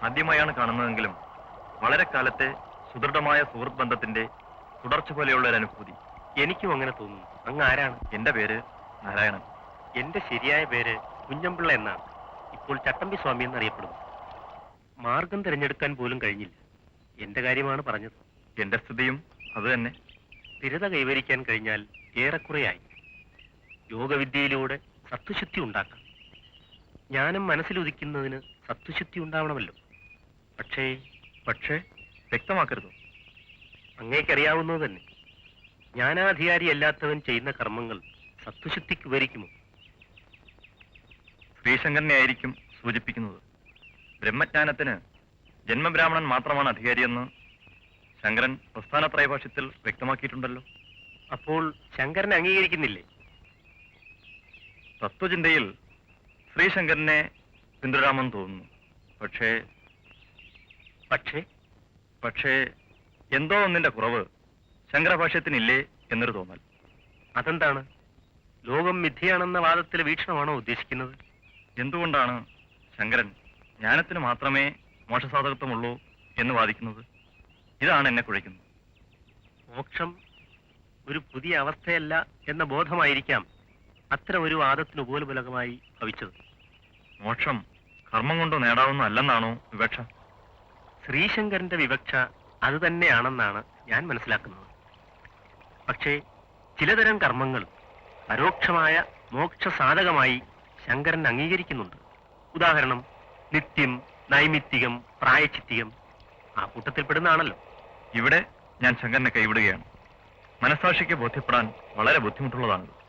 ആദ്യമായാണ് കാണുന്നതെങ്കിലും വളരെ കാലത്തെ സുദൃഢമായ സുഹൃത്ത് ബന്ധത്തിന്റെ തുടർച്ച പോലെയുള്ള ഒരു അനുഭൂതി. എനിക്കും അങ്ങനെ തോന്നുന്നു. അങ്ങ് ആരാണ്? എന്റെ പേര് നാരായണൻ. എന്റെ ശരിയായ പേര് കുഞ്ഞമ്പിള്ള എന്നാണ്. ഇപ്പോൾ ചട്ടമ്പി സ്വാമി എന്നറിയപ്പെടുന്നു. മാർഗം തിരഞ്ഞെടുക്കാൻ പോലും കഴിഞ്ഞില്ല. എന്റെ കാര്യമാണ് പറഞ്ഞത്. എന്റെ സ്ഥിതിയും അത് തന്നെ. സ്ഥിരത കൈവരിക്കാൻ കഴിഞ്ഞാൽ ഏറെക്കുറെയായി. യോഗവിദ്യയിലൂടെ സത്വശുദ്ധി ഉണ്ടാക്കാം. ജ്ഞാനം മനസ്സിലുദിക്കുന്നതിന് സത്വശുദ്ധി ഉണ്ടാവണമല്ലോ. പക്ഷേ വ്യക്തമാക്കരുത്. അങ്ങേക്കറിയാവുന്നത് തന്നെ. ജ്ഞാനാധികാരിയല്ലാത്തവൻ ചെയ്യുന്ന കർമ്മങ്ങൾ സത്വശുദ്ധിക്ക് ഉപകരിക്കുമോ? ശ്രീശങ്കരനെ ആയിരിക്കും സൂചിപ്പിക്കുന്നത്. ബ്രഹ്മജ്ഞാനത്തിന് ജന്മബ്രാഹ്മണൻ മാത്രമാണ് അധികാരിയെന്ന് ശങ്കരൻ പ്രസ്ഥാനത്രയഭാഷ്യത്തിൽ വ്യക്തമാക്കിയിട്ടുണ്ടല്ലോ. അപ്പോൾ ശങ്കരനെ അംഗീകരിക്കുന്നില്ലേ? തത്വചിന്തയിൽ ശ്രീശങ്കരനെ പിന്തുടരാമെന്ന് തോന്നുന്നു. പക്ഷേ എന്തോ ഒന്നിന്റെ കുറവ് ശങ്കരഭാഷ്യത്തിനില്ലേ എന്നൊരു തോന്നൽ. അതെന്താണ്? ലോകം മിഥ്യയാണെന്ന വാദത്തിലെ വീക്ഷണമാണോ ഉദ്ദേശിക്കുന്നത്? എന്തുകൊണ്ടാണ് ശങ്കരൻ ജ്ഞാനത്തിന് മാത്രമേ മോക്ഷസാധകത്വമുള്ളൂ എന്ന് വാദിക്കുന്നത്? ഇതാണ് എന്നെ കുഴയ്ക്കുന്നത്. മോക്ഷം ഒരു പുതിയ അവസ്ഥയല്ല എന്ന ബോധമായിരിക്കാം അത്തരം ഒരു വാദത്തിന് ഉപോത്ബലകമായി ഭവിച്ചത്. മോക്ഷം കർമ്മം കൊണ്ട് നേടാവുന്ന അല്ലെന്നാണോ വിവക്ഷ? ശ്രീശങ്കരന്റെ വിവക്ഷ അത് തന്നെയാണെന്നാണ് ഞാൻ മനസ്സിലാക്കുന്നത്. പക്ഷേ ചിലതരം കർമ്മങ്ങൾ പരോക്ഷമായ മോക്ഷസാധകമായി ശങ്കരൻ അംഗീകരിക്കുന്നുണ്ട്. ഉദാഹരണം നിത്യം, നൈമിത്തികം, പ്രായച്ചിത്തികം ആ കൂട്ടത്തിൽപ്പെടുന്നതാണല്ലോ. ഇവിടെ ഞാൻ ശങ്കരനെ കൈവിടുകയാണ്. മനസ്സാക്ഷിക്ക് ബോധ്യപ്പെടാൻ വളരെ ബുദ്ധിമുട്ടുള്ളതാണത്.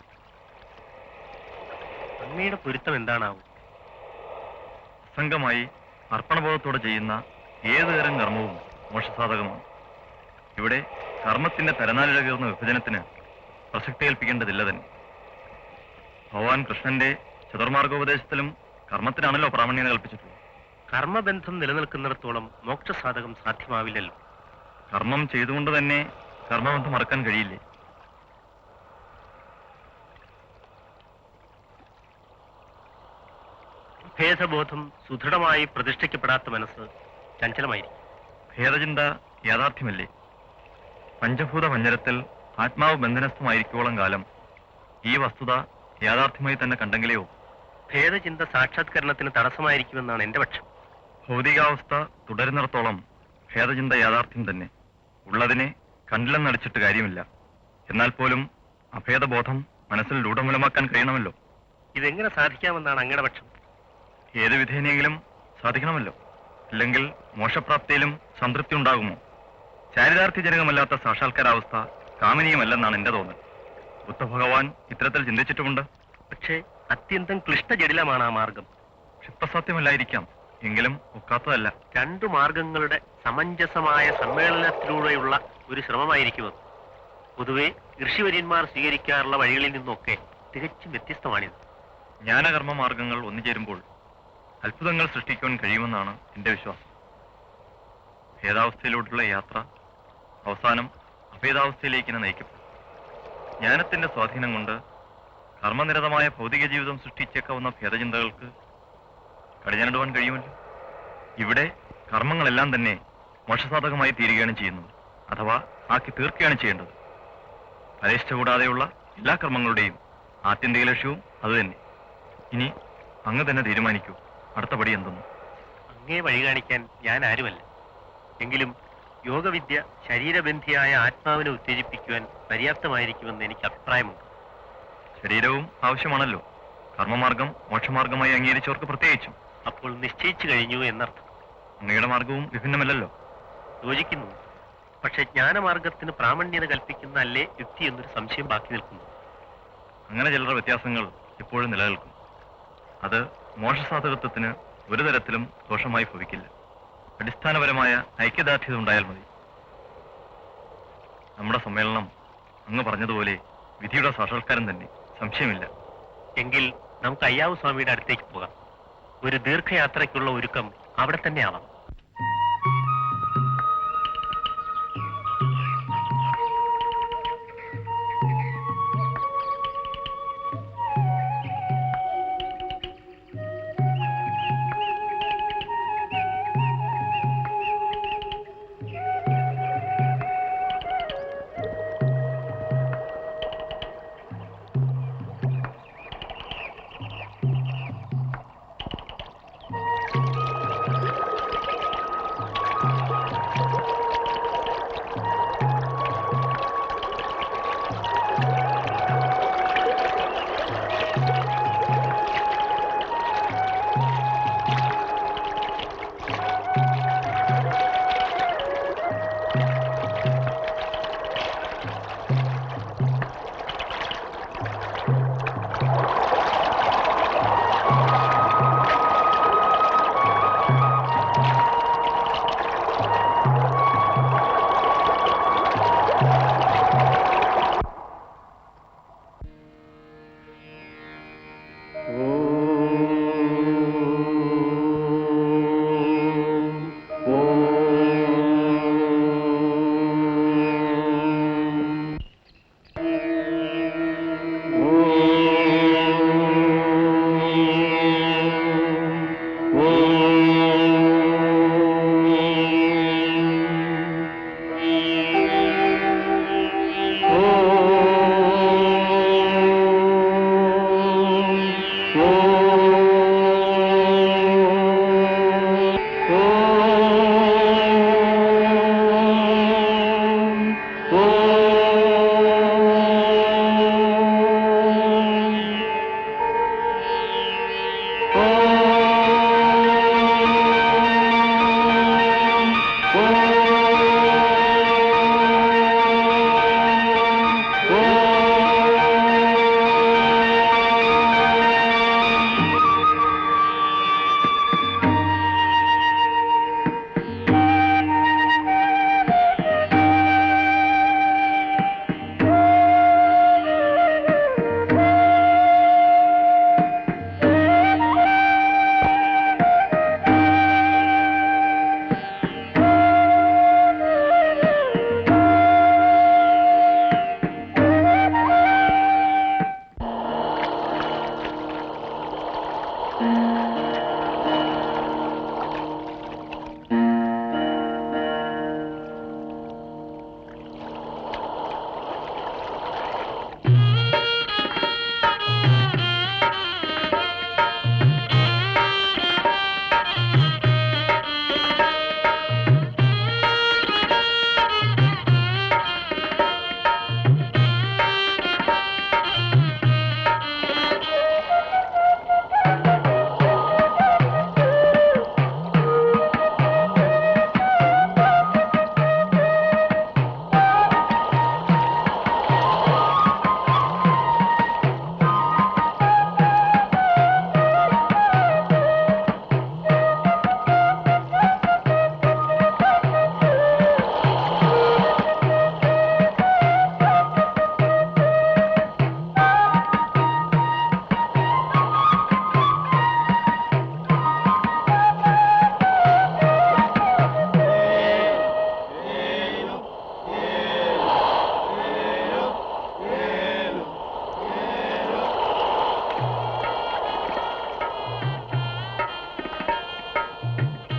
അങ്ങയുടെ പൊരുത്തം എന്താണാവും? അസംഗമായി അർപ്പണബോധത്തോടെ ചെയ്യുന്ന ഏതുതരം കർമ്മവും മോക്ഷസാധകമാണ്. ഇവിടെ കർമ്മത്തിന്റെ തരനാലിഴകീർന്ന വിഭജനത്തിന് പ്രസക്തി കൽപ്പിക്കേണ്ടതില്ല തന്നെ. ഭഗവാൻ കൃഷ്ണന്റെ ചതുർമാർഗോപദേശത്തിലും കർമ്മത്തിനാണല്ലോ പ്രാമാണ്യത കൽപ്പിച്ചിട്ടുള്ളത്. കർമ്മബന്ധം നിലനിൽക്കുന്നിടത്തോളം മോക്ഷസാധകം സാധ്യമാവില്ലല്ലോ. കർമ്മം ചെയ്തുകൊണ്ട് തന്നെ കർമ്മബന്ധം മറക്കാൻ കഴിയില്ലേ? ഭേദബോധം സുദൃഢമായി പ്രതിഷ്ഠിക്കപ്പെടാത്ത മനസ്സ് ചഞ്ചലമായിരിക്കും. ഭേദചിന്ത യാഥാർത്ഥ്യമല്ലേ? പഞ്ചഭൂത പഞ്ചരത്തിൽ ആത്മാവ് ബന്ധനസ്ഥമായിരിക്കുവോളം കാലം ഈ വസ്തുത യാഥാർത്ഥ്യമായി തന്നെ കണ്ടെങ്കിലെയോ? ഭേദചിന്ത സാക്ഷാത്കരണത്തിന് തടസ്സമായിരിക്കുമെന്നാണ് എന്റെ പക്ഷം. ഭൗതികാവസ്ഥ തുടരുന്നിടത്തോളം ഭേദചിന്ത യാഥാർത്ഥ്യം തന്നെ. ഉള്ളതിനെ കണ്ടില്ലെന്നടിച്ചിട്ട് കാര്യമില്ല. എന്നാൽ പോലും അഭേദബോധം മനസ്സിൽ രൂഢമൂലമാക്കാൻ കഴിയണമല്ലോ. ഇതെങ്ങനെ സാധിക്കാമെന്നാണ് അങ്ങയുടെ പക്ഷം? ഏത് വിധേനയെങ്കിലും സാധിക്കണമല്ലോ. അല്ലെങ്കിൽ മോക്ഷപ്രാപ്തിയിലും സംതൃപ്തി ഉണ്ടാകുമോ? ചാരിതാർത്ഥ്യജനകമല്ലാത്ത സാക്ഷാത്കാരാവസ്ഥ കാമനീയമല്ലെന്നാണ് എന്റെ തോന്നൽ. ബുദ്ധഭഗവാൻ ഇത്തരത്തിൽ ചിന്തിച്ചിട്ടുമുണ്ട്. പക്ഷേ അത്യന്തം ക്ലിഷ്ടജടിലമാണ് ആ മാർഗം. ക്ഷിപ്തസത്യമല്ലായിരിക്കാം, എങ്കിലും ഒക്കാത്തതല്ല. രണ്ടു മാർഗങ്ങളുടെ സമഞ്ജസമായ സമ്മേളനത്തിലൂടെയുള്ള ഒരു ശ്രമമായിരിക്കും. പൊതുവെ ഋഷിവര്യന്മാർ സ്വീകരിക്കാറുള്ള വഴികളിൽ നിന്നൊക്കെ തികച്ചും വ്യത്യസ്തമാണിത്. ജ്ഞാനകർമ്മ മാർഗങ്ങൾ ഒന്നുചേരുമ്പോൾ അത്ഭുതങ്ങൾ സൃഷ്ടിക്കുവാൻ കഴിയുമെന്നാണ് എന്റെ വിശ്വാസം. ഭേദാവസ്ഥയിലോട്ടുള്ള യാത്ര അവസാനം അഭേദാവസ്ഥയിലേക്ക് തന്നെ നയിക്കപ്പെടും. ജ്ഞാനത്തിന്റെ സ്വാധീനം കൊണ്ട് കർമ്മനിരതമായ ഭൗതിക ജീവിതം സൃഷ്ടിച്ചേക്കാവുന്ന ഭേദചിന്തകൾക്ക് കടിഞ്ഞാണിടുവാൻ കഴിയുമല്ലോ. ഇവിടെ കർമ്മങ്ങളെല്ലാം തന്നെ മോക്ഷസാധകമായി തീരുകയാണ് ചെയ്യുന്നത്, അഥവാ ആക്കി തീർക്കുകയാണ് ചെയ്യേണ്ടത്. ഫലേച്ഛ കൂടാതെയുള്ള എല്ലാ കർമ്മങ്ങളുടെയും ആത്യന്തിക ലക്ഷ്യവും അതുതന്നെ. ഇനി അങ്ങ് തന്നെ തീരുമാനിക്കൂ, അടുത്ത പടി എന്തെന്ന്. അങ്ങേ വഴി കാണിക്കാൻ ഞാൻ ആരുമല്ല. എങ്കിലും യോഗവിദ്യ ശരീരബന്ധിയായ ആത്മാവിനെ ഉത്തേജിപ്പിക്കുവാൻ പര്യാപ്തമായിരിക്കുമെന്ന് എനിക്ക് അഭിപ്രായമുണ്ട്. ശരീരവും ആവശ്യമാണല്ലോ. കർമ്മമാർഗം മോക്ഷമാർഗമായി അംഗീകരിച്ചവർക്ക് പ്രത്യേകിച്ചും. അപ്പോൾ നിശ്ചയിച്ചു കഴിഞ്ഞു എന്നർത്ഥം. അങ്ങയുടെ മാർഗവും വിഭിന്നമല്ലല്ലോ. യോജിക്കുന്നു. പക്ഷെ ജ്ഞാനമാർഗത്തിന് പ്രാമാണ്യത കൽപ്പിക്കുന്ന അല്ലേ യുക്തി എന്നൊരു സംശയം ബാക്കി നിൽക്കുന്നു. അങ്ങനെ ചിലരുടെ വ്യത്യാസങ്ങൾ ഇപ്പോഴും നിലനിൽക്കും. അത് മോക്ഷസാധകത്വത്തിന് ഒരു തരത്തിലും ദോഷമായി ഭവിക്കില്ല. അടിസ്ഥാനപരമായ ഐക്യദാർഢ്യത ഉണ്ടായാൽ മതി. നമ്മുടെ സമ്മേളനം അങ്ങ് പറഞ്ഞതുപോലെ വിധിയുടെ സാക്ഷാത്കാരം തന്നെ, സംശയമില്ല. എങ്കിൽ നമുക്ക് അയ്യാവു സ്വാമിയുടെ അടുത്തേക്ക് പോകാം. ഒരു ദീർഘയാത്രയ്ക്കുള്ള ഒരുക്കം അവിടെ തന്നെ ആവാം.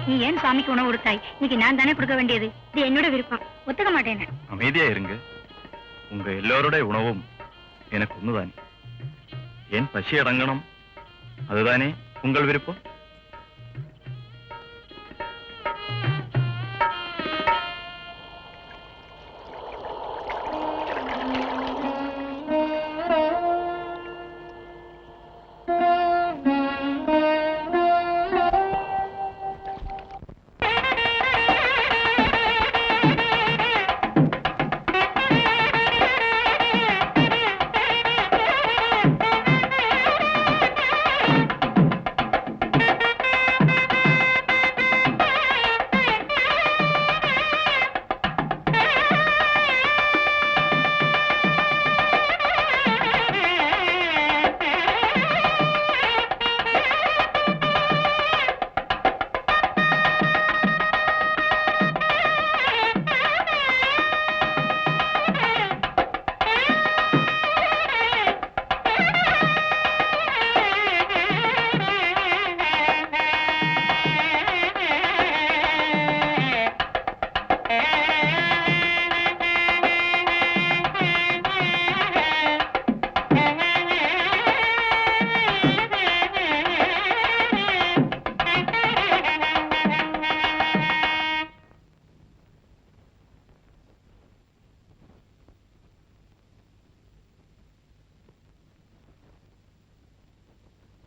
நீ ஏன் சுவாமிக்கு உணவு கொடுத்தாய்? இன்னைக்கு நான் தானே கொடுக்க வேண்டியது. இது என்னோட விருப்பம். ஒத்துக்க மாட்டேன். அமைதியா இருங்க. உங்க எல்லோருடைய உணவும் எனக்கு ஒண்ணுதான். ஏன் பசி அடங்கணும்? அதுதானே உங்கள் விருப்பம்.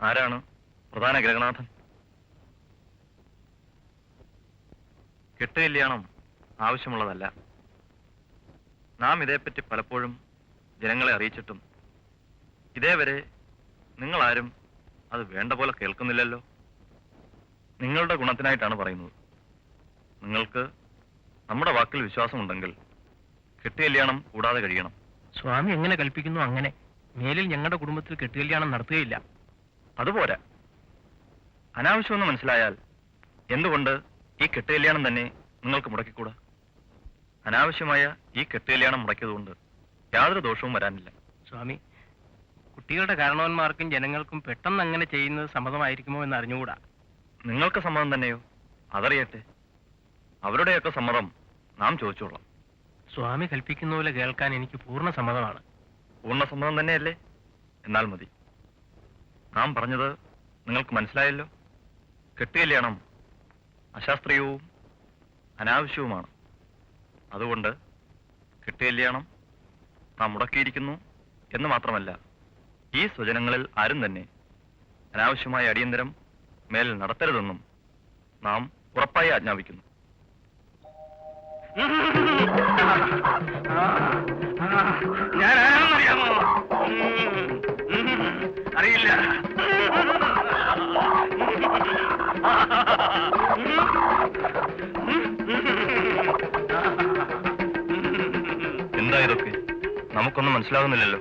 ആരാണ് പ്രധാന ഗ്രഹനാഥൻ? കെട്ടുകല്യാണം ആവശ്യമുള്ളതല്ല. നാം ഇതേപ്പറ്റി പലപ്പോഴും ജനങ്ങളെ അറിയിച്ചിട്ടും ഇതേവരെ നിങ്ങളാരും അത് വേണ്ട പോലെ കേൾക്കുന്നില്ലല്ലോ. നിങ്ങളുടെ ഗുണത്തിനായിട്ടാണ് പറയുന്നത്. നിങ്ങൾക്ക് നമ്മുടെ വാക്കിൽ വിശ്വാസമുണ്ടെങ്കിൽ കെട്ടുകല്യാണം കൂടാതെ കഴിയണം. സ്വാമി എങ്ങനെ കൽപ്പിക്കുന്നു അങ്ങനെ. മേലിൽ ഞങ്ങളുടെ കുടുംബത്തിൽ കെട്ടുകല്യാണം നടത്തുകയില്ല. അതുപോരാ. അനാവശ്യമെന്ന് മനസ്സിലായാൽ എന്തുകൊണ്ട് ഈ കെട്ടുകല്യാണം തന്നെ നിങ്ങൾക്ക് മുടക്കിക്കൂടാ? അനാവശ്യമായ ഈ കെട്ടുകല്യാണം മുടക്കിയതുകൊണ്ട് യാതൊരു ദോഷവും വരാനില്ല. സ്വാമി, കുട്ടികളുടെ കാരണവന്മാർക്കും ജനങ്ങൾക്കും പെട്ടെന്ന് അങ്ങനെ ചെയ്യുന്നത് സമ്മതമായിരിക്കുമോ എന്ന് അറിഞ്ഞുകൂടാ. നിങ്ങൾക്ക് സമ്മതം തന്നെയോ? അതറിയട്ടെ. അവരുടെയൊക്കെ സമ്മതം നാം ചോദിച്ചോളാം. സ്വാമി കൽപ്പിക്കുന്ന പോലെ കേൾക്കാൻ എനിക്ക് പൂർണ്ണ സമ്മതമാണ്. പൂർണ്ണ സമ്മതം തന്നെയല്ലേ? എന്നാൽ മതി. നാം പറഞ്ഞത് നിങ്ങൾക്ക് മനസ്സിലായല്ലോ. കെട്ടുകല്യാണം അശാസ്ത്രീയവും അനാവശ്യവുമാണ്. അതുകൊണ്ട് കെട്ടുകല്യാണം നാം മുടക്കിയിരിക്കുന്നു എന്ന് മാത്രമല്ല, ഈ സ്വജനങ്ങളിൽ ആരും തന്നെ അനാവശ്യമായ അടിയന്തരം മേൽ നടത്തരുതെന്നും നാം ഉറപ്പായി ആജ്ഞാപിക്കുന്നു. ഞാൻ ആരാണെന്നറിയാമോ? അറിയില്ല. എന്താ ഇതൊക്കെ? നമുക്കൊന്നും മനസ്സിലാകുന്നില്ലല്ലോ.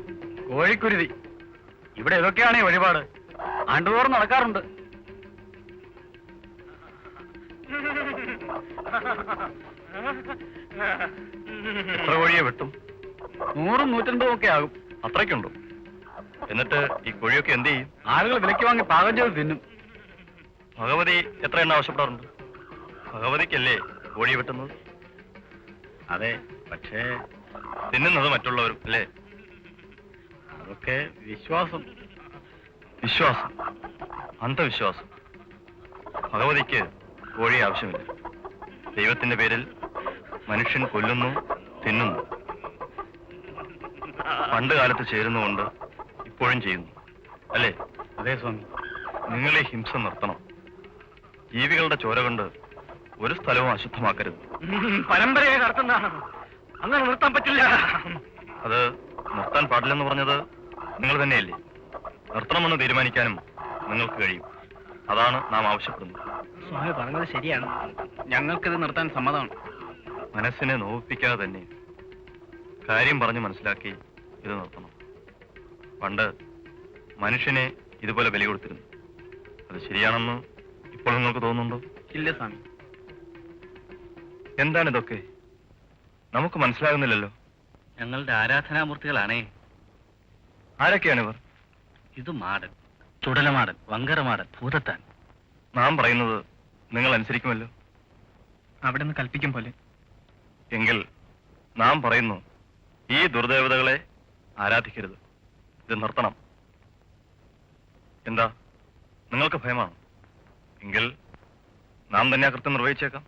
കോഴിക്കുരുതി. ഇവിടെ ഇതൊക്കെയാണേ വഴിപാട്. ആണ്ടുതോറും നടക്കാറുണ്ട്. എത്ര കോഴിയെ വെട്ടും? 100, 150 ഒക്കെ ആകും. അത്രയ്ക്കുണ്ടോ? എന്നിട്ട് ഈ കോഴിയൊക്കെ എന്ത് ചെയ്യും? ആളുകൾ വിലയ്ക്ക് വാങ്ങി പാകം ചെയ്ത് തിന്നും. ഭഗവതി എത്ര എണ്ണം ആവശ്യപ്പെടാറുണ്ട്? ഭഗവതിക്കല്ലേ കോഴി വെട്ടുന്നത്? അതെ, പക്ഷേ തിന്നുന്നത് മറ്റുള്ളവരും അല്ലേ? അതൊക്കെ വിശ്വാസം. വിശ്വാസം, അന്ധവിശ്വാസം. ഭഗവതിക്ക് കോഴി ആവശ്യമില്ല. ദൈവത്തിന്റെ പേരിൽ മനുഷ്യൻ കൊല്ലുന്നു, തിന്നുന്നു. പണ്ട് കാലത്ത് ചേരുന്നുകൊണ്ട് ഇപ്പോഴും ചെയ്യുന്നു അല്ലേ? അതെ സ്വാമി. നിങ്ങൾ ഈ ഹിംസ നിർത്തണം. ജീവികളുടെ ചോര കൊണ്ട് ഒരു സ്ഥലവും അശുദ്ധമാക്കരുത്. പരമ്പരയെ നടത്തുന്നതാണ്. അങ്ങനെ നിർത്താൻ പറ്റില്ല. അത് നിർത്താൻ പാടില്ലെന്ന് പറഞ്ഞത് നിങ്ങൾ തന്നെയല്ലേ? നിർത്തണമെന്ന് തീരുമാനിക്കാനും നിങ്ങൾക്ക് കഴിയും. അതാണ് നാം ആവശ്യപ്പെടുന്നത്. സ്വാമി പറഞ്ഞത് ശരിയാണ്. ഞങ്ങൾക്കിത് നിർത്താൻ സമ്മതമാണ്. മനസ്സിനെ നോവിപ്പിക്കാതെ തന്നെ കാര്യം പറഞ്ഞ് മനസ്സിലാക്കി ഇത് നിർത്തണം. പണ്ട് മനുഷ്യനെ ഇതുപോലെ ബലി കൊടുത്തിരുന്നു. അത് ശരിയാണെന്ന് ഇപ്പോൾ നിങ്ങൾക്ക് തോന്നുന്നുണ്ടോ? ഇല്ല സ്വാമി. എന്താണിതൊക്കെ? നമുക്ക് മനസ്സിലാകുന്നില്ലല്ലോ. ഞങ്ങളുടെ ആരാധനാമൂർത്തികളാണേ. ആരൊക്കെയാണിവർ? ഇത് മാടൻ, ചുടലമാടൻ, വങ്കരമാടൻ, ഭൂതത്താൻ. നാം പറയുന്നത് നിങ്ങൾ അനുസരിക്കുമല്ലോ. അവിടെ നിന്ന് കൽപ്പിക്കും പോലെ. എങ്കിൽ നാം പറയുന്നു, ഈ ദുർദേവതകളെ ആരാധിക്കരുത്. ഇത് നിർത്തണം. എന്താ, നിങ്ങൾക്ക് ഭയമാണോ? എങ്കിൽ നാം തന്നെ ആ കൃത്യം നിർവഹിച്ചേക്കാം.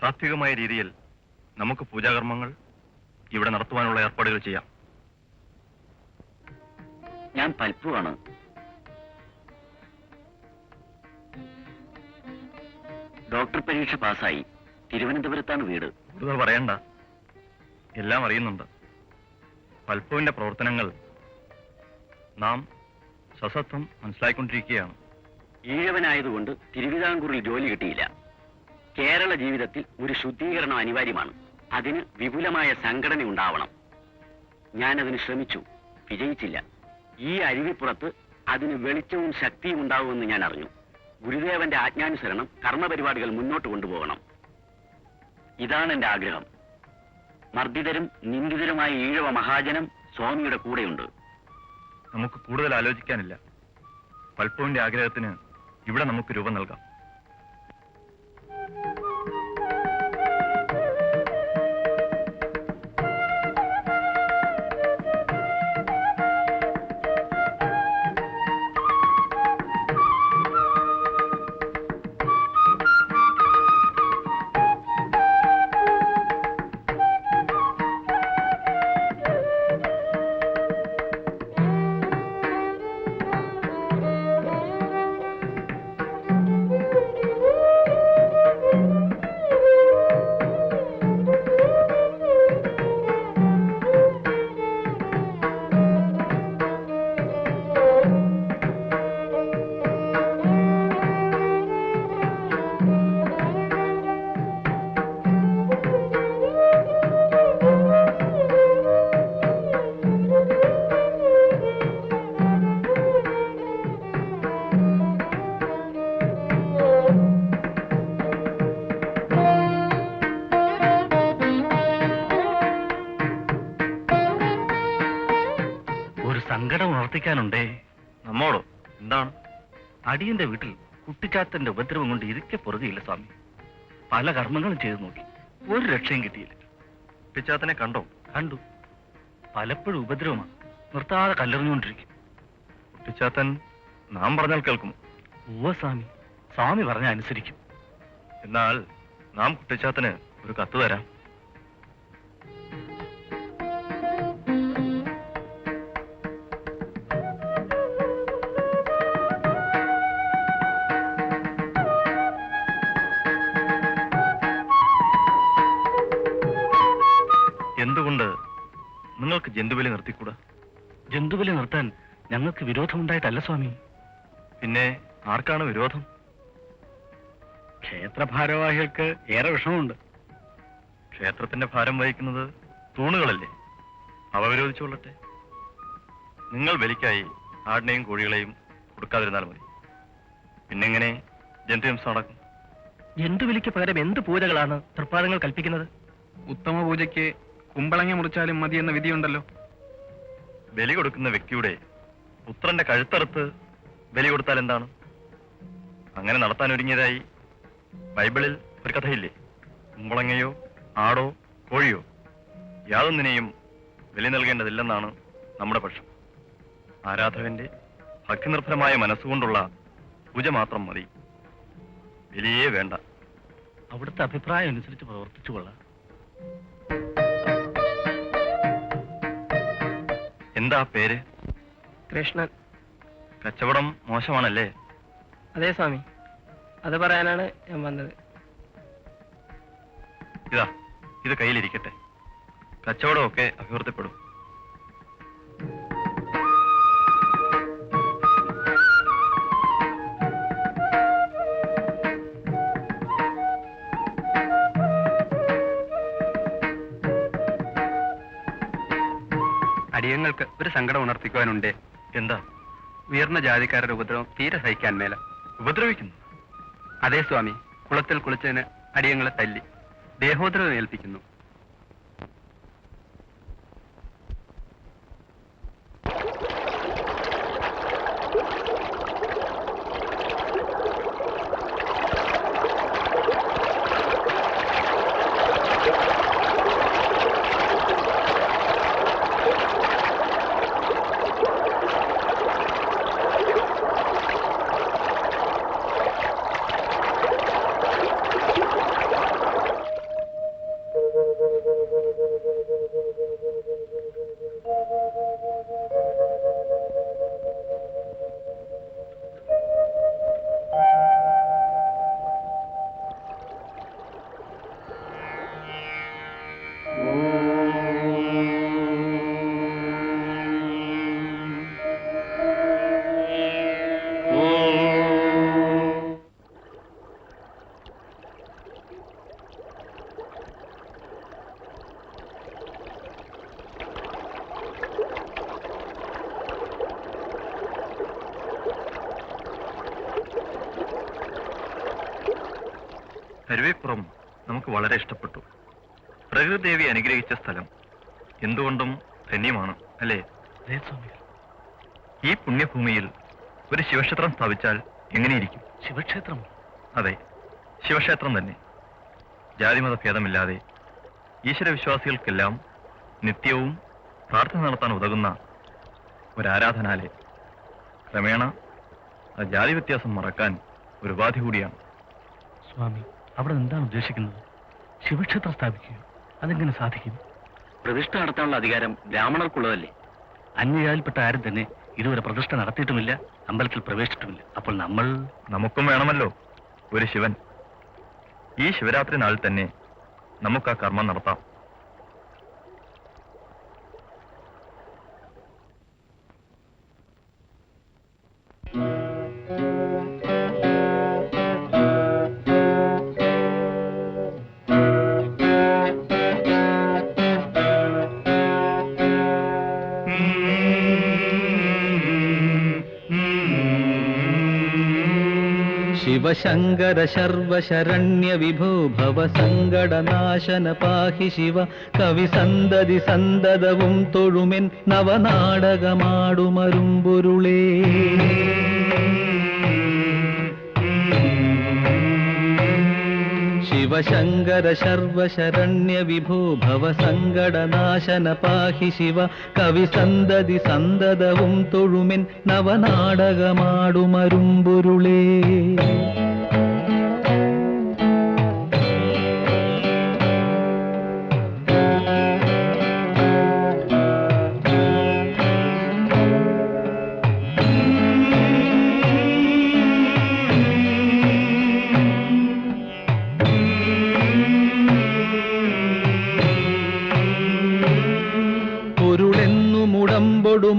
സാത്വികമായ രീതിയിൽ നമുക്ക് പൂജാകർമ്മങ്ങൾ ഇവിടെ നടത്തുവാനുള്ള ഏർപ്പാടുകൾ ചെയ്യാം. ഞാൻ പൽപ്പുവാണ്. ഡോക്ടർ പരീക്ഷ പാസ്സായി. തിരുവനന്തപുരത്താണ് വീട്. കൂടുതൽ പറയണ്ട, എല്ലാം അറിയുന്നുണ്ട്. പൽപ്പുവിന്റെ പ്രവർത്തനങ്ങൾ നാം സസത്വം മനസ്സിലാക്കിക്കൊണ്ടിരിക്കുകയാണ്. ഈഴവനായതുകൊണ്ട് തിരുവിതാംകൂറിൽ ജോലി കിട്ടിയില്ല. കേരള ജീവിതത്തിൽ ഒരു ശുദ്ധീകരണം അനിവാര്യമാണ്. അതിന് വിപുലമായ സംഘടന ഉണ്ടാവണം. ഞാനതിന് ശ്രമിച്ചു, വിജയിച്ചില്ല. ഈ അരുവിപ്പുറത്ത് അതിന് വെളിച്ചവും ശക്തിയും ഉണ്ടാവുമെന്ന് ഞാൻ അറിഞ്ഞു. ഗുരുദേവന്റെ ആജ്ഞാനുസരണം കർമ്മപരിപാടികൾ മുന്നോട്ട് കൊണ്ടുപോകണം. ഇതാണ് എന്റെ ആഗ്രഹം. മർദ്ദിതരും നിന്ദിതരുമായ ഈഴവ മഹാജനം സ്വാമിയുടെ കൂടെയുണ്ട്. നമുക്ക് കൂടുതൽ ആലോചിക്കാനില്ല. പൽപ്പുവിന്റെ ആഗ്രഹത്തിന് ഇവിടെ നമുക്ക് രൂപം നൽകാം. സങ്കടം ഉണർത്തിക്കാനുണ്ടേ. നമ്മോടോ? എന്താണ്? അടിയന്റെ വീട്ടിൽ കുട്ടിച്ചാത്തന്റെ ഉപദ്രവം കൊണ്ട് ഇരിക്കെ പൊറുതിയില്ല സ്വാമി. പല കർമ്മങ്ങളും ചെയ്തു നോക്കി, ഒരു രക്ഷയും കിട്ടിയില്ല. കുട്ടിച്ചാത്തനെ കണ്ടോ? കണ്ടു. പലപ്പോഴും ഉപദ്രവമാണ്, നിർത്താതെ കല്ലെറിഞ്ഞുകൊണ്ടിരിക്കും. കുട്ടിച്ചാത്തൻ നാം പറഞ്ഞാൽ കേൾക്കും. ഉവ്വ സ്വാമി, സ്വാമി പറഞ്ഞ അനുസരിക്കും. എന്നാൽ നാം കുട്ടിച്ചാത്തന് ഒരു കത്ത് തരാം. എന്തുകൊണ്ട് നിങ്ങൾക്ക് ജന്തുബലി നിർത്തിക്കൂടാ? ജന്തുബലി നിർത്താൻ ഞങ്ങൾക്ക് വിരോധമുണ്ടായിട്ടല്ല സ്വാമി. പിന്നെ ആർക്കാണ് വിരോധം? ക്ഷേത്രഭാരവാഹികൾക്ക് ഏറെ വിഷമമുണ്ട്. ക്ഷേത്രത്തിന്റെ ഭാരം വഹിക്കുന്നത് തൂണുകളല്ലേ, അവ വിരോധിച്ചുകൊള്ളട്ടെ. നിങ്ങൾ ബലിക്കായി ആടിനെയും കോഴികളെയും കൊടുക്കാതിരുന്നാൽ മതി. പിന്നെങ്ങനെ ജന്തുഹിംസ നടക്കും? ജന്തുബലിക്ക് പകരം എന്ത് പൂജകളാണ് തൃപ്പാദങ്ങൾ കൽപ്പിക്കുന്നത്? ഉത്തമ പൂജയ്ക്ക് കുമ്പളങ്ങ മുറിച്ചാലും മതി എന്ന വിധിയുണ്ടല്ലോ. ബലി കൊടുക്കുന്ന വ്യക്തിയുടെ പുത്രന്റെ കഴുത്തറുത്ത് ബലി കൊടുത്താൽ എന്താണ്? അങ്ങനെ നടത്താൻ ഒരുങ്ങിയതായി ബൈബിളിൽ ഒരു കഥയില്ലേ? കുമ്പളങ്ങയോ ആടോ കോഴിയോ യാതൊന്നിനെയും ബലി നൽകേണ്ടതില്ലെന്നാണ് നമ്മുടെ പക്ഷം. ആരാധകന്റെ ഭക്തിനിർഭരമായ മനസ്സുകൊണ്ടുള്ള പൂജ മാത്രം മതി, ബലിയേ വേണ്ട. അവിടുത്തെ അഭിപ്രായം അനുസരിച്ച് പ്രവർത്തിച്ചു കൊള്ളാം. എന്താ പേര്? കൃഷ്ണൻ. കച്ചവടം മോശമാണല്ലേ? അതെ സ്വാമി, അത് പറയാനാണ് ഞാൻ വന്നത്. ഇതാ, ഇത് കയ്യിലിരിക്കട്ടെ. കച്ചവടമൊക്കെ അഭിവൃദ്ധിപ്പെടും. അടിയങ്ങൾക്ക് ഒരു സങ്കടം ഉണർത്തിക്കുവാനുണ്ട്. എന്താ? ഉയർന്ന ജാതിക്കാരുടെ ഉപദ്രവം തീരെ സഹിക്കാൻ മേല. ഉപദ്രവിക്കുന്നു? അതേ സ്വാമി, കുളത്തിൽ കുളിച്ചതിന് അടിയങ്ങളെ തല്ലി ദേഹോദ്രവം ഏൽപ്പിക്കുന്നു. കരുവേപ്പുറം നമുക്ക് വളരെ ഇഷ്ടപ്പെട്ടു. പ്രകൃതിദേവി അനുഗ്രഹിച്ച സ്ഥലം എന്തുകൊണ്ടും ധന്യമാണ്, അല്ലേ? ഈ പുണ്യഭൂമിയിൽ ഒരു ശിവക്ഷേത്രം സ്ഥാപിച്ചാൽ എങ്ങനെയിരിക്കും? ശിവക്ഷേത്രം? അതെ, ശിവക്ഷേത്രം തന്നെ. ജാതിമത ഭേദമില്ലാതെ ഈശ്വരവിശ്വാസികൾക്കെല്ലാം നിത്യവും പ്രാർത്ഥന നടത്താൻ ഉതകുന്ന ഒരു ആരാധനാലയം. ക്രമേണ ആ ജാതി വ്യത്യാസം മറക്കാൻ ഒരു ഉപാധി കൂടിയാണ്. സ്വാമി, അവിടെ എന്താണ് ഉദ്ദേശിക്കുന്നത്? ശിവക്ഷേത്രം സ്ഥാപിക്കുക, അതെങ്ങനെ സാധിക്കും? പ്രതിഷ്ഠ നടത്താനുള്ള അധികാരം ബ്രാഹ്മണർക്കുള്ളതല്ലേ? അന്യജാതിയിൽപ്പെട്ട ആരും തന്നെ ഇതുവരെ പ്രതിഷ്ഠ നടത്തിയിട്ടുമില്ല, അമ്പലത്തിൽ പ്രവേശിച്ചിട്ടുമില്ല. അപ്പോൾ നമുക്കും വേണമല്ലോ ഒരു ശിവൻ. ഈ ശിവരാത്രി നാളിൽ തന്നെ നമുക്ക് ആ കർമ്മം നടത്താം. ശിവശങ്കര ശർവശരണ്യ വിഭോ ഭവ സങ്കടനാശന പാഹി ശിവ കവി സന്തതി സന്തതവും തൊഴുമെൻ നവനാടകമാടുമരുമ്പൊരുളേ. ശിവശങ്കര ശർവശരണ്യ വിഭോ ഭവ സങ്കടനാശന പാഹി ശിവ കവി സന്തതി സന്തതവും തൊഴുമെൻ നവനാടകമാടുമരുമ്പൊരുളേ.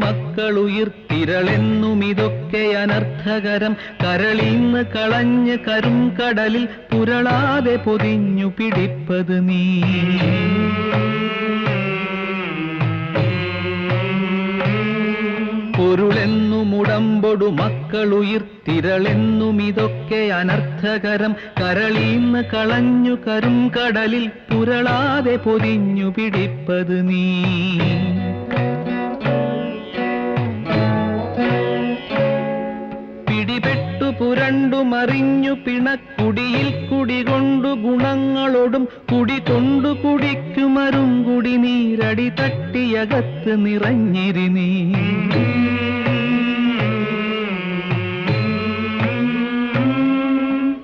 മക്കളുയിർത്തിരളെന്നും ഇതൊക്കെ അനർത്ഥകരം കരളിന്ന് കളഞ്ഞ് കരും കടലിൽ പുരളാതെ പൊതിഞ്ഞു പിടിപ്പത് നീ. പൊരുളെന്നുമുടമ്പൊടു മക്കളുയിർത്തിരളെന്നും ഇതൊക്കെ അനർത്ഥകരം കരളീന്ന് കളഞ്ഞു കരും കടലിൽ പുരളാതെ പൊതിഞ്ഞു പിടിപ്പത് നീ. പിടിപെട്ടു പുരണ്ടു മറിഞ്ഞു പിണക്കുടിയിൽ കുടികൊണ്ടു ഗുണങ്ങളോടും കുടികൊണ്ടു കുടിക്കുമരും കുടി നീരടി തട്ടിയകത്ത് നിറഞ്ഞിരി നീ.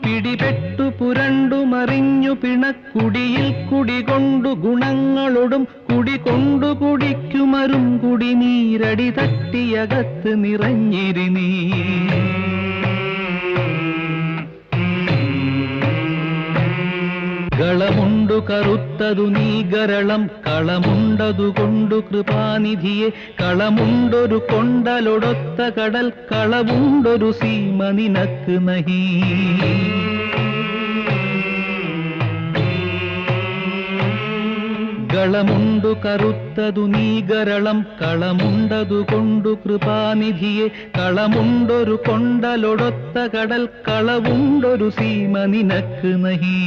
പിടിപെട്ടു പുരണ്ടു മറിഞ്ഞു പിണക്കുടിയിൽ കുടികൊണ്ടു ഗുണങ്ങളോടും കുടികൊണ്ടു കുടിക്കുമരും കുടി നീരടി തട്ടിയകത്ത് നിറഞ്ഞിരി നീ. കളമുണ്ടു കറുത്തതു നീ ഗരളം കളമുണ്ടതു കൊണ്ടു കൃപാനിധിയെ കളമുണ്ടൊരു കൊണ്ടലൊടൊത്ത കടൽ കളവുണ്ടൊരു സീമ നിനക്ക് നഹി. കളമുണ്ടു കറുത്തതു നീ ഗരളം കളമുണ്ടതു കൊണ്ടു കൃപാനിധിയെ കളമുണ്ടൊരു കൊണ്ടലൊടൊത്ത കടൽ കളവുണ്ടൊരു സീമ നിനക്ക് നഹി.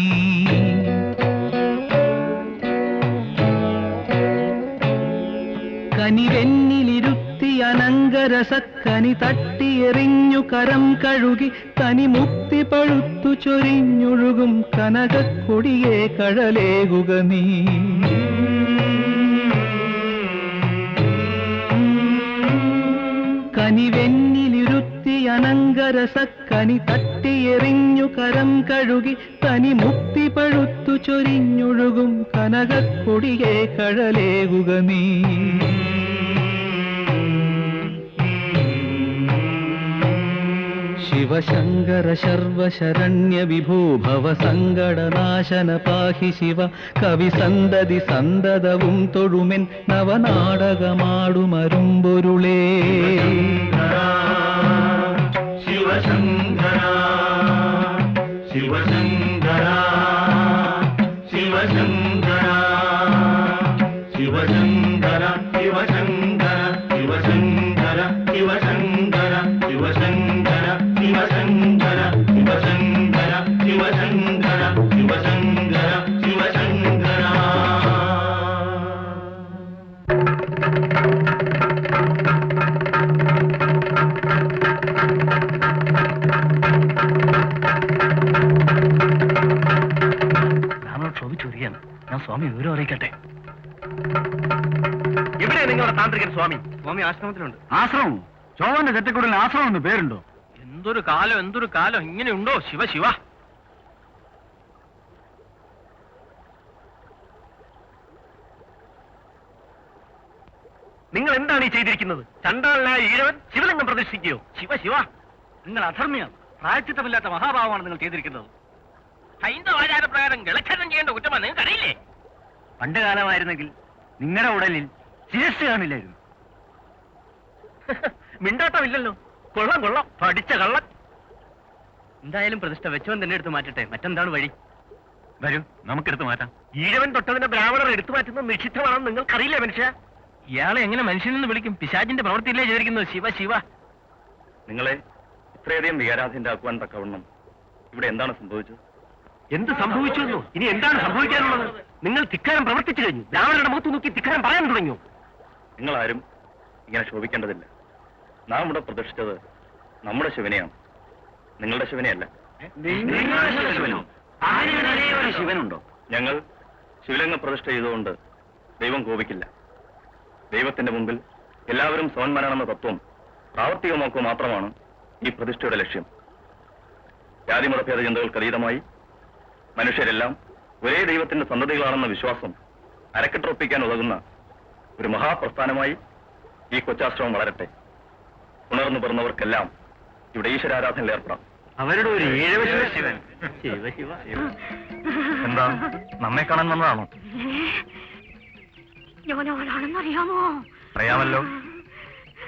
കനിവെന്നിലിരുത്തി അനങ്കരസക്കനി തട്ടിയെറിഞ്ഞു കരം കഴുകി തനി മുക്തി പഴുത്തു ചൊരിഞ്ഞൊഴുകും കനകക്കൊടിയെ കഴലേകുക നീ. കനിവെന്നിലിരുത്തി അനങ്കരസക്കനി തട്ടിയെറിഞ്ഞു കരം കഴുകി തനി മുക്തി പഴുത്തു ചൊരിഞ്ഞൊഴുകും കനകക്കൊടിയെ കഴലേകുക നീ. ശിവശങ്കര ശർവശരണ്യ വിഭോ ഭവ സങ്കടനാശന പാഹി ശിവ കവി സന്തതി സന്തതവും തൊഴുമെൻ നവനാടകമാടുമരുമ്പൊരുളേ. ശിവശങ്കര ശിവശങ്കര ശിവശങ്കര ശിവശങ്കര ശിവശങ്കര ശിവശങ്കര ശിവശങ്കര ശിവശങ്കര ശിവശങ്കര ശിവശങ്കര ശിവശങ്കര ശിവശങ്കര അറിയിക്കട്ടെ. എവിടെ നിങ്ങളുടെ താന്ത്രികൻ സ്വാമി? സ്വാമി ആശ്രമത്തിലുണ്ട്. ആശ്രമം? ചോവന്റെ ചെറ്റക്കുടലിന് ആശ്രമം എന്ന് പേരുണ്ടോ? എന്തൊരു കാലം, എന്തൊരു കാലം! ഇങ്ങനെയുണ്ടോ? ശിവ ശിവ! നിങ്ങൾ എന്താണ് ഈ ചെയ്തിരിക്കുന്നത്? ചണ്ടാളനായ ഈഴവൻ ശിവലിംഗം പ്രതിഷ്ഠിക്കുകയോ? ശിവ ശിവ! നിങ്ങൾ അധർമ്മിയാണ്. പ്രായച്ചിത്തമില്ലാത്ത മഹാഭാവമാണ് നിങ്ങൾ ചെയ്തിരിക്കുന്നത്. ഹൈന്ദവ ആചാരപ്രകാരം ഗളച്ഛേദം ചെയ്യേണ്ട കുറ്റമാണ് നിങ്ങൾക്ക് അറിയില്ലേ? പണ്ട് കാലമായിരുന്നെങ്കിൽ നിങ്ങളുടെ ഉടലിൽ ശിരസ് കാണില്ലായിരുന്നു. മിണ്ടാട്ടമില്ലല്ലോ. കൊള്ളം കൊള്ളം, പഠിച്ച കള്ളൻ. എന്തായാലും പ്രതിഷ്ഠ വെച്ചവൻ തന്നെ എടുത്ത് മാറ്റട്ടെ. മറ്റെന്താണ് വഴി? വരൂ, നമുക്കെടുത്ത് മാറ്റാം. ഈഴവൻ തൊട്ടതിന്റെ ബ്രാഹ്മണർ എടുത്തു മാറ്റുന്നത് നിഷിദ്ധമാണെന്ന് നിങ്ങൾക്കറിയില്ലേ മനുഷ്യ? ഇയാളെ എങ്ങനെ മനുഷ്യനെന്ന് വിളിക്കും? പിശാചിന്റെ പ്രവൃത്തിയില്ലേ ചെയ്തിരിക്കുന്നത്? ശിവ ശിവ! നിങ്ങളെ ഇത്രയധികം വികാരാധീനരാക്കുവാൻ തക്കവണ്ണം ഇവിടെ എന്താണ് സംഭവിച്ചത്? എന്ത് സംഭവിച്ചു? ഇനി എന്താണ് സംഭവിക്കാനുള്ളത്? നിങ്ങൾ ധിക്കാരം പ്രവർത്തിച്ചു കഴിഞ്ഞു. ബ്രാഹ്മണരുടെ മുഖത്ത് നോക്കി ധിക്കാരം പറയാൻ തുടങ്ങിയോ? നിങ്ങളാരും ഇങ്ങനെ ശോഭിക്കേണ്ടതില്ല. നാം ഇവിടെ പ്രതിഷ്ഠിച്ചത് നമ്മുടെ ശിവനെയാണ്, നിങ്ങളുടെ ശിവനെയല്ല. ശിവനുണ്ടോ? ഞങ്ങൾ ശിവലിംഗ പ്രതിഷ്ഠ ചെയ്തുകൊണ്ട് ദൈവം കോപിക്കില്ല. ദൈവത്തിന്റെ മുമ്പിൽ എല്ലാവരും സമന്മാരാണെന്ന തത്വം പ്രാവർത്തികമാക്കുക മാത്രമാണ് ഈ പ്രതിഷ്ഠയുടെ ലക്ഷ്യം. ജാതിമതഭേദ ചിന്തകൾക്ക് അതീതമായി മനുഷ്യരെല്ലാം ഒരേ ദൈവത്തിന്റെ സന്തതികളാണെന്ന വിശ്വാസം അരക്കെട്ടുറപ്പിക്കാൻ ഉതകുന്ന ഒരു മഹാപ്രസ്ഥാനമായി ഈ കൊച്ചാശ്രമം വളരട്ടെ. ഉണർന്നു പിറന്നവർക്കെല്ലാം ഇവിടെ ഈശ്വരാരാധനയിൽ ഏർപ്പെടാം. അവരുടെ ഒരു ശിവൻ. ശിവ ശിവ! എന്താ, നമ്മെ കാണാൻ വന്നതാണോ? ഞാനാണെന്നറിയാമോ? അറിയാമല്ലോ.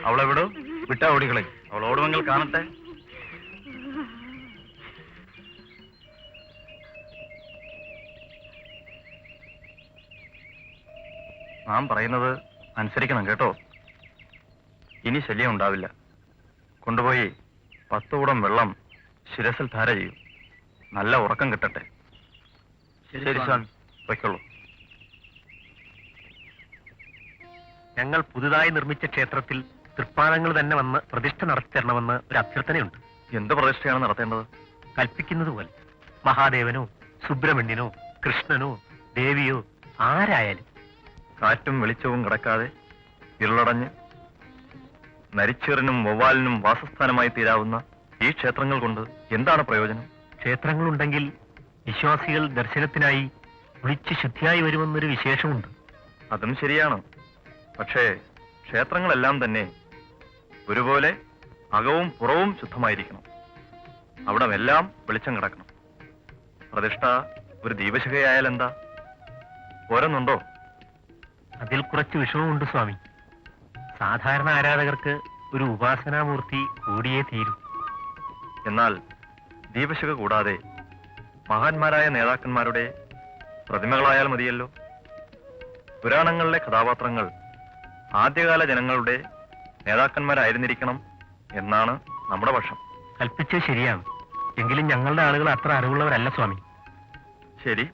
അവളെവിടോ വിട്ടാ ഓടികളെ. അവൾ ഓടുമെങ്കിൽ കാണട്ടെ. നാം പറയുന്നത് അനുസരിക്കണം കേട്ടോ. ഇനി ശല്യം ഉണ്ടാവില്ല. കൊണ്ടുപോയി 10 കുടം വെള്ളം ശിരസിൽ ധാര ചെയ്യും. നല്ല ഉറക്കം കിട്ടട്ടെ. ശരി സ്വാമി, വയ്ക്കുള്ളൂ. ഞങ്ങൾ പുതുതായി നിർമ്മിച്ച ക്ഷേത്രത്തിൽ തൃപ്പാദങ്ങൾ തന്നെ വന്ന് പ്രതിഷ്ഠ നടത്തി തരണമെന്ന് ഒരു അഭ്യർത്ഥനയുണ്ട്. എന്ത് പ്രതിഷ്ഠയാണ് നടത്തേണ്ടത്? കൽപ്പിക്കുന്നത് പോലെ മഹാദേവനോ സുബ്രഹ്മണ്യനോ കൃഷ്ണനോ ദേവിയോ ആരായാലും. കാറ്റും വെളിച്ചവും കിടക്കാതെ ഇരുളടഞ്ഞ് നരിച്ചീറിനും വവ്വാലിനും വാസസ്ഥാനമായി തീരാവുന്ന ഈ ക്ഷേത്രങ്ങൾ കൊണ്ട് എന്താണ് പ്രയോജനം? ക്ഷേത്രങ്ങളുണ്ടെങ്കിൽ വിശ്വാസികൾ ദർശനത്തിനായി വിളിച്ച് ശുദ്ധിയായി വരുമെന്നൊരു വിശേഷമുണ്ട്. അതും ശരിയാണ്. പക്ഷേ ക്ഷേത്രങ്ങളെല്ലാം തന്നെ ഒരുപോലെ അകവും പുറവും ശുദ്ധമായിരിക്കണം. അവിടമെല്ലാം വെളിച്ചം കിടക്കണം. പ്രതിഷ്ഠ ഒരു ദീപശിഖയായാൽ എന്താ? പോരുന്നുണ്ടോ? അതിൽ കുറച്ച് വിഷമമുണ്ട് സ്വാമി. സാധാരണ ആരാധകർക്ക് ഒരു ഉപാസനാമൂർത്തി കൂടിയേ തീരൂ. എന്നാൽ ദീപശിഖ കൂടാതെ മഹാന്മാരായ നേതാക്കന്മാരുടെ പ്രതിമകളായാൽ മതിയല്ലോ. പുരാണങ്ങളിലെ കഥാപാത്രങ്ങൾ ആദ്യകാല ജനങ്ങളുടെ നേതാക്കന്മാരായിരുന്നിരിക്കണം എന്നാണ് നമ്മുടെ പക്ഷം. കൽപ്പിച്ചത് ശരിയാണ്. എങ്കിലും ഞങ്ങളുടെ ആളുകൾ അത്ര അറിവുള്ളവരല്ല സ്വാമി. ശരി,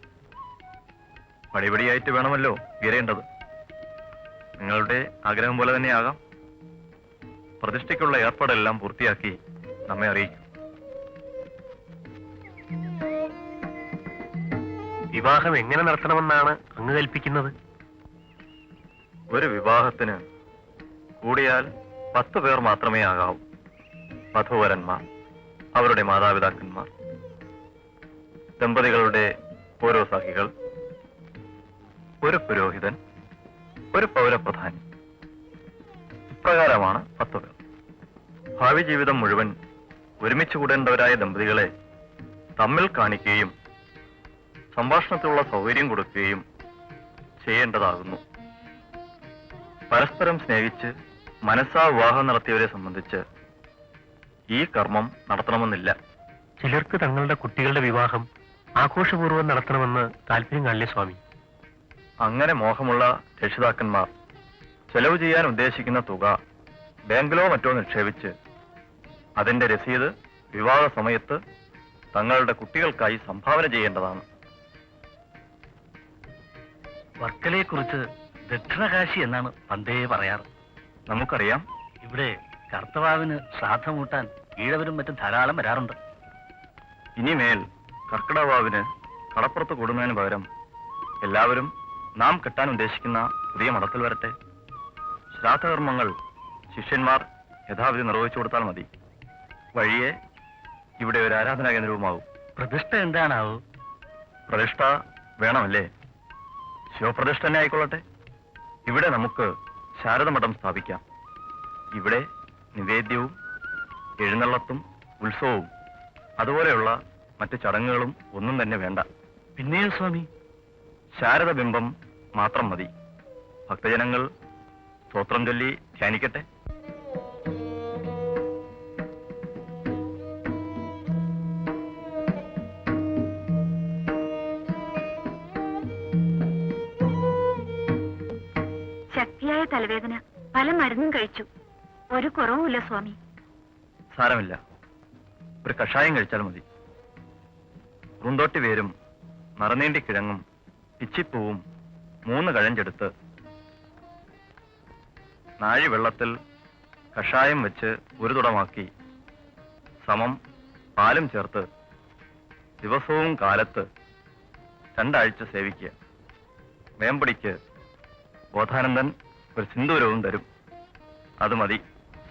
പടിപടിയായിട്ട് വേണമല്ലോ ഉയരേണ്ടത്. നിങ്ങളുടെ ആഗ്രഹം പോലെ തന്നെയാകാം. പ്രതിഷ്ഠയ്ക്കുള്ള ഏർപ്പാടെല്ലാം പൂർത്തിയാക്കി നമ്മെ അറിയിക്കും. വിവാഹം എങ്ങനെ നടത്തണമെന്നാണ് അങ്ങ് കൽപ്പിക്കുന്നത്? ഒരു വിവാഹത്തിന് കൂടിയാൽ 10 പേർ മാത്രമേ ആകാവൂ. വധൂവരന്മാർ, അവരുടെ മാതാപിതാക്കന്മാർ, ദമ്പതികളുടെ ഓരോ സഖികൾ, ഒരു പുരോഹിതൻ, ഒരു പൗരപ്രധാനി. ഇപ്രകാരമാണ് 10 പേർ. ഭാവി ജീവിതം മുഴുവൻ ഒരുമിച്ച് കൂടേണ്ടവരായ ദമ്പതികളെ തമ്മിൽ കാണിക്കുകയും സംഭാഷണത്തിലുള്ള സൗകര്യം കൊടുക്കുകയും ചെയ്യേണ്ടതാകുന്നു. പരസ്പരം സ്നേഹിച്ച് മനസ്സാ വിവാഹം നടത്തിയവരെ സംബന്ധിച്ച് ഈ കർമ്മം നടത്തണമെന്നില്ല. ചിലർക്ക് തങ്ങളുടെ കുട്ടികളുടെ വിവാഹം ആഘോഷപൂർവ്വം നടത്തണമെന്ന് താല്പര്യം കാണില്ലേ സ്വാമി? അങ്ങനെ മോഹമുള്ള രക്ഷിതാക്കന്മാർ ചെലവ് ചെയ്യാൻ ഉദ്ദേശിക്കുന്ന തുക ബാങ്കിലോ മറ്റോ നിക്ഷേപിച്ച് അതിന്റെ രസീത് വിവാഹ സമയത്ത് തങ്ങളുടെ കുട്ടികൾക്കായി സംഭാവന ചെയ്യേണ്ടതാണ്. വർക്കലയെക്കുറിച്ച് ദക്ഷിണകാശി എന്നാണ് പണ്ടേ പറയാറ്. നമുക്കറിയാം. ഇവിടെ കർത്തവാവിന് ശ്രാദ്ധമൂട്ടാൻ ഈഴവരും മറ്റും ധാരാളം വരാറുണ്ട്. ഇനിമേൽ കർക്കിടവാവിന് കടപ്പുറത്ത് കൂടുന്നതിന് പകരം എല്ലാവരും നാം കെട്ടാൻ ഉദ്ദേശിക്കുന്ന പുതിയ മഠത്തിൽ വരട്ടെ. ശ്രാദ്ധകർമ്മങ്ങൾ ശിഷ്യന്മാർ യഥാവിധി നിർവഹിച്ചു കൊടുത്താൽ മതി. വഴിയെ ഇവിടെ ഒരു ആരാധനാ കേന്ദ്രവുമാവും. പ്രതിഷ്ഠ എന്താണാവൂ? പ്രതിഷ്ഠ വേണമല്ലേ? ശിവപ്രതിഷ്ഠ തന്നെ ആയിക്കൊള്ളട്ടെ. ഇവിടെ നമുക്ക് ശാരദമഠം സ്ഥാപിക്കാം. ഇവിടെ നിവേദ്യവും എഴുന്നള്ളത്തും ഉത്സവവും അതുപോലെയുള്ള മറ്റ് ചടങ്ങുകളും ഒന്നും തന്നെ വേണ്ട. പിന്നെയോ സ്വാമി? ശാരദബിംബം മാത്രം മതി. ഭക്തജനങ്ങൾ സ്തോത്രം ചൊല്ലി ധ്യാനിക്കട്ടെ. ശക്തിയായ തലവേദന, പല മരുന്നും കഴിച്ചു, ഒരു കുറവുമില്ല സ്വാമി. സാരമില്ല, ഒരു കഷായം കഴിച്ചാൽ മതി. പൂന്തോട്ടി വേരും നറനീണ്ടി കിഴങ്ങും പിച്ചിപ്പൂവും 3 കഴഞ്ചെടുത്ത് നാഴി വെള്ളത്തിൽ കഷായം വെച്ച് ഒരു തുടമാക്കി സമം പാലും ചേർത്ത് ദിവസവും കാലത്ത് 2 ആഴ്ച സേവിക്കുക. വേമ്പടിക്ക് ബോധാനന്ദൻ ഒരു സിന്ദൂരവും തരും. അത് മതി,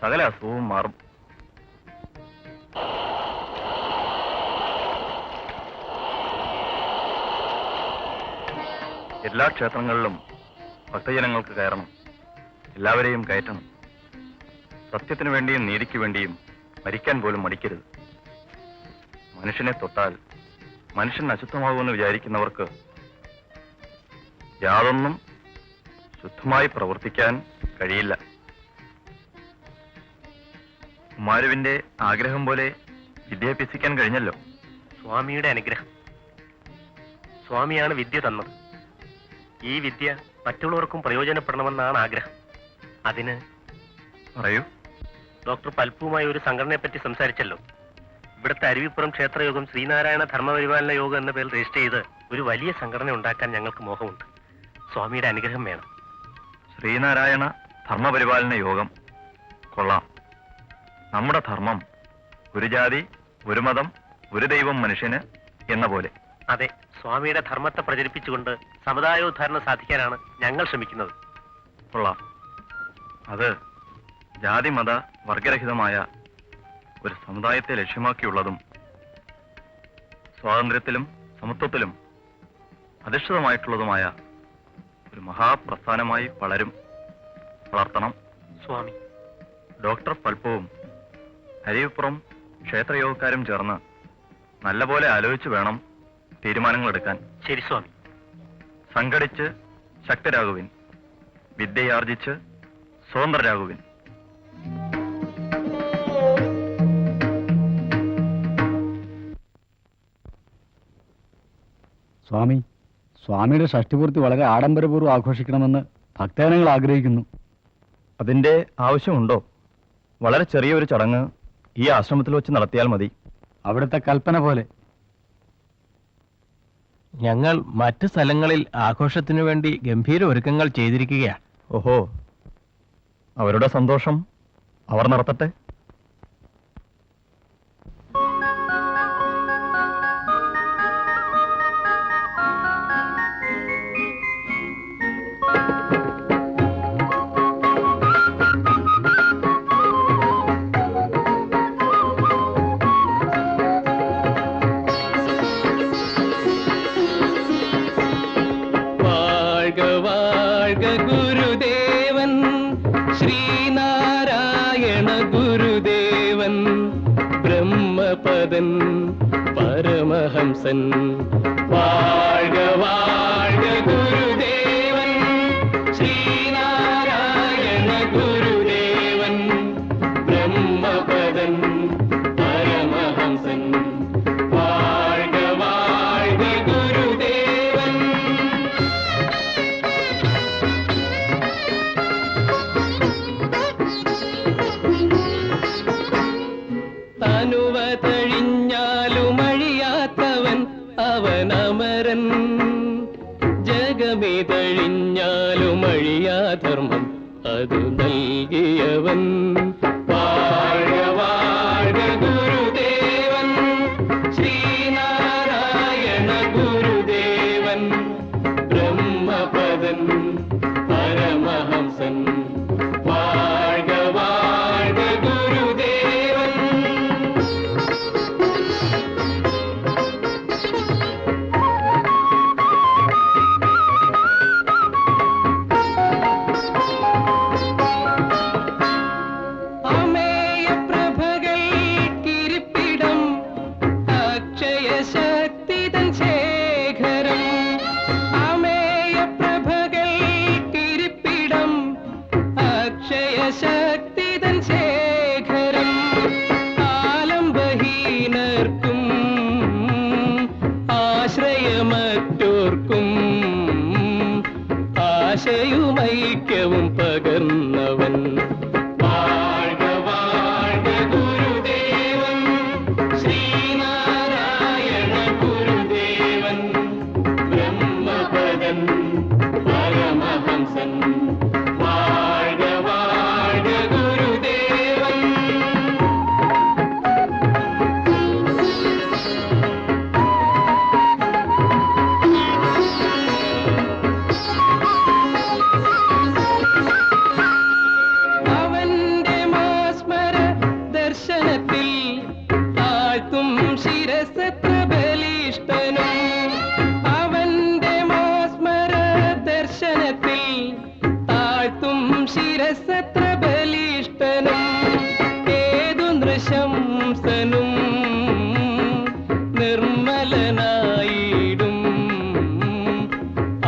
സകല അസുഖവും മാറും. എല്ലാ ക്ഷേത്രങ്ങളിലും ഭക്തജനങ്ങൾക്ക് കയറണം. എല്ലാവരെയും കയറ്റണം. സത്യത്തിനു വേണ്ടിയും നീതിക്ക് വേണ്ടിയും മരിക്കാൻ പോലും മടിക്കരുത്. മനുഷ്യനെ തൊട്ടാൽ മനുഷ്യൻ അശുദ്ധമാകുമെന്ന് വിചാരിക്കുന്നവർക്ക് യാതൊന്നും ശുദ്ധമായി പ്രവർത്തിക്കാൻ കഴിയില്ല. കുമാരുവിന്റെ ആഗ്രഹം പോലെ വിദ്യാഭ്യസിക്കാൻ കഴിഞ്ഞല്ലോ. സ്വാമിയുടെ അനുഗ്രഹം. സ്വാമിയാണ് വിദ്യ തന്നത്. ഈ വിദ്യ മറ്റുള്ളവർക്കും പ്രയോജനപ്പെടണമെന്നാണ് ആഗ്രഹം. അതിന് പറയൂ. ഡോക്ടർ പൽപ്പുമായി ഒരു സംഘടനയെപ്പറ്റി സംസാരിച്ചല്ലോ. ഇവിടുത്തെ അരുവിപ്പുറം ക്ഷേത്രയോഗം ശ്രീനാരായണ ധർമ്മപരിപാലന യോഗം എന്ന പേരിൽ രജിസ്റ്റർ ചെയ്ത് ഒരു വലിയ സംഘടന ഉണ്ടാക്കാൻ ഞങ്ങൾക്ക് മോഹമുണ്ട്. സ്വാമിയുടെ അനുഗ്രഹം വേണം. ശ്രീനാരായണ ധർമ്മപരിപാലന യോഗം കൊള്ളാം. നമ്മുടെ ധർമ്മം ഒരു ജാതി, ഒരു മതം, ഒരു ദൈവം മനുഷ്യന് എന്ന പോലെ. അതെ, സ്വാമിയുടെ ധർമ്മത്തെ പ്രചരിപ്പിച്ചുകൊണ്ട് സമുദായോദ്ധാരണം സാധിക്കാനാണ് ഞങ്ങൾ ശ്രമിക്കുന്നത്. കൊള്ളാം. അത് ജാതി മത വർഗരഹിതമായ ഒരു സമുദായത്തെ ലക്ഷ്യമാക്കിയുള്ളതും സ്വാതന്ത്ര്യത്തിലും സമത്വത്തിലും അധിഷ്ഠിതമായിട്ടുള്ളതുമായ ഒരു മഹാപ്രസ്ഥാനമായി വളർത്തണം. സ്വാമി, ഡോക്ടർ പൽപ്പവും അരുവിപ്പുറം ക്ഷേത്രയോഗക്കാരും ചേർന്ന് നല്ലപോലെ ആലോചിച്ച് വേണം തീരുമാനങ്ങൾ എടുക്കാൻ. ശരി സ്വാമി. സംഘടിച്ച് ശക്തരാകുവിൻ, വിദ്യയാർജിച്ച് സ്വതന്ത്രരാകുവിൻ. സ്വാമിയുടെ ഷഷ്ടിപൂർത്തി വളരെ ആഡംബരപൂർവ്വം ആഘോഷിക്കണമെന്ന് ഭക്തജനങ്ങൾ ആഗ്രഹിക്കുന്നു. അതിന്റെ ആവശ്യമുണ്ടോ? വളരെ ചെറിയൊരു ചടങ്ങ് ഈ ആശ്രമത്തിൽ വെച്ച് നടത്തിയാൽ മതി. അവിടുത്തെ കൽപ്പന പോലെ. ഞങ്ങൾ മറ്റ് സ്ഥലങ്ങളിൽ ആഘോഷത്തിനു വേണ്ടി ഗംഭീര ഒരുക്കങ്ങൾ ചെയ്തിരിക്കുകയാണ്. ഓഹോ, അവരുടെ സന്തോഷം അവർ നടത്തട്ടെ. ഗുരുദേവൻ ശ്രീനാരായണ ഗുരുദേവൻ ബ്രഹ്മപദൻ പരമഹംസൻ. വാഴ്ക വാഴ്ക ഗുരുദേവൻ ശ്രീനാരായണ ഗുരുദേവൻ ബ്രഹ്മപദൻ പരമഹംസൻ. വാഴ്ക വാഴ്ക ഗുരുദേവൻ. തനുവതഴിഞ്ഞാലുമഴിയാത്തവൻ അവനമരൻ, ജഗമിതഴിഞ്ഞാലുമഴിയാധർമ്മം അതു നൽകിയവൻ. വാഴ്ക വാഴ്ക ഗുരുദേവൻ ശ്രീനാരായണ ഗുരുദേവൻ ബ്രഹ്മപദ പരമഹംസൻ വാഴ്ക വാഴ്ക ഗുരുദേവൻ. അമേയ പ്രഭകൾ കിരിപ്പിടം അക്ഷയ ശക്തിതൻ ശേഖരം. അമേയ പ്രഭകൾ കിരിപ്പിടം അക്ഷയ ശക്തിതൻ ശേഖരം. ആലംബഹീനർക്കും ആശ്രയമറ്റോർക്കും ആശയുമൈക്യവും പകർന്നവൻ. വാഴ്ക വാഴ്ക ഗുരുദേവൻ ശ്രീനാരായണ ഗുരുദേവൻ. ബ്രഹ്മപദൻ പരമഹംസൻ വാഴ്ക വാഴ്ക ഗുരുദേവൻ. അവന്റെ മാസ്മര ദർശനത്തിൽ താഴ്ത്തും ശിരസത്ര ബലിഷ്ഠനും. അവന്റെ മാസ്മര ദർശനത്തിൽ താഴ്ത്തും ശിരസത്ര ബലിഷ്ഠനും. ഏതു നൃശംസനും നിർമ്മലനായിടും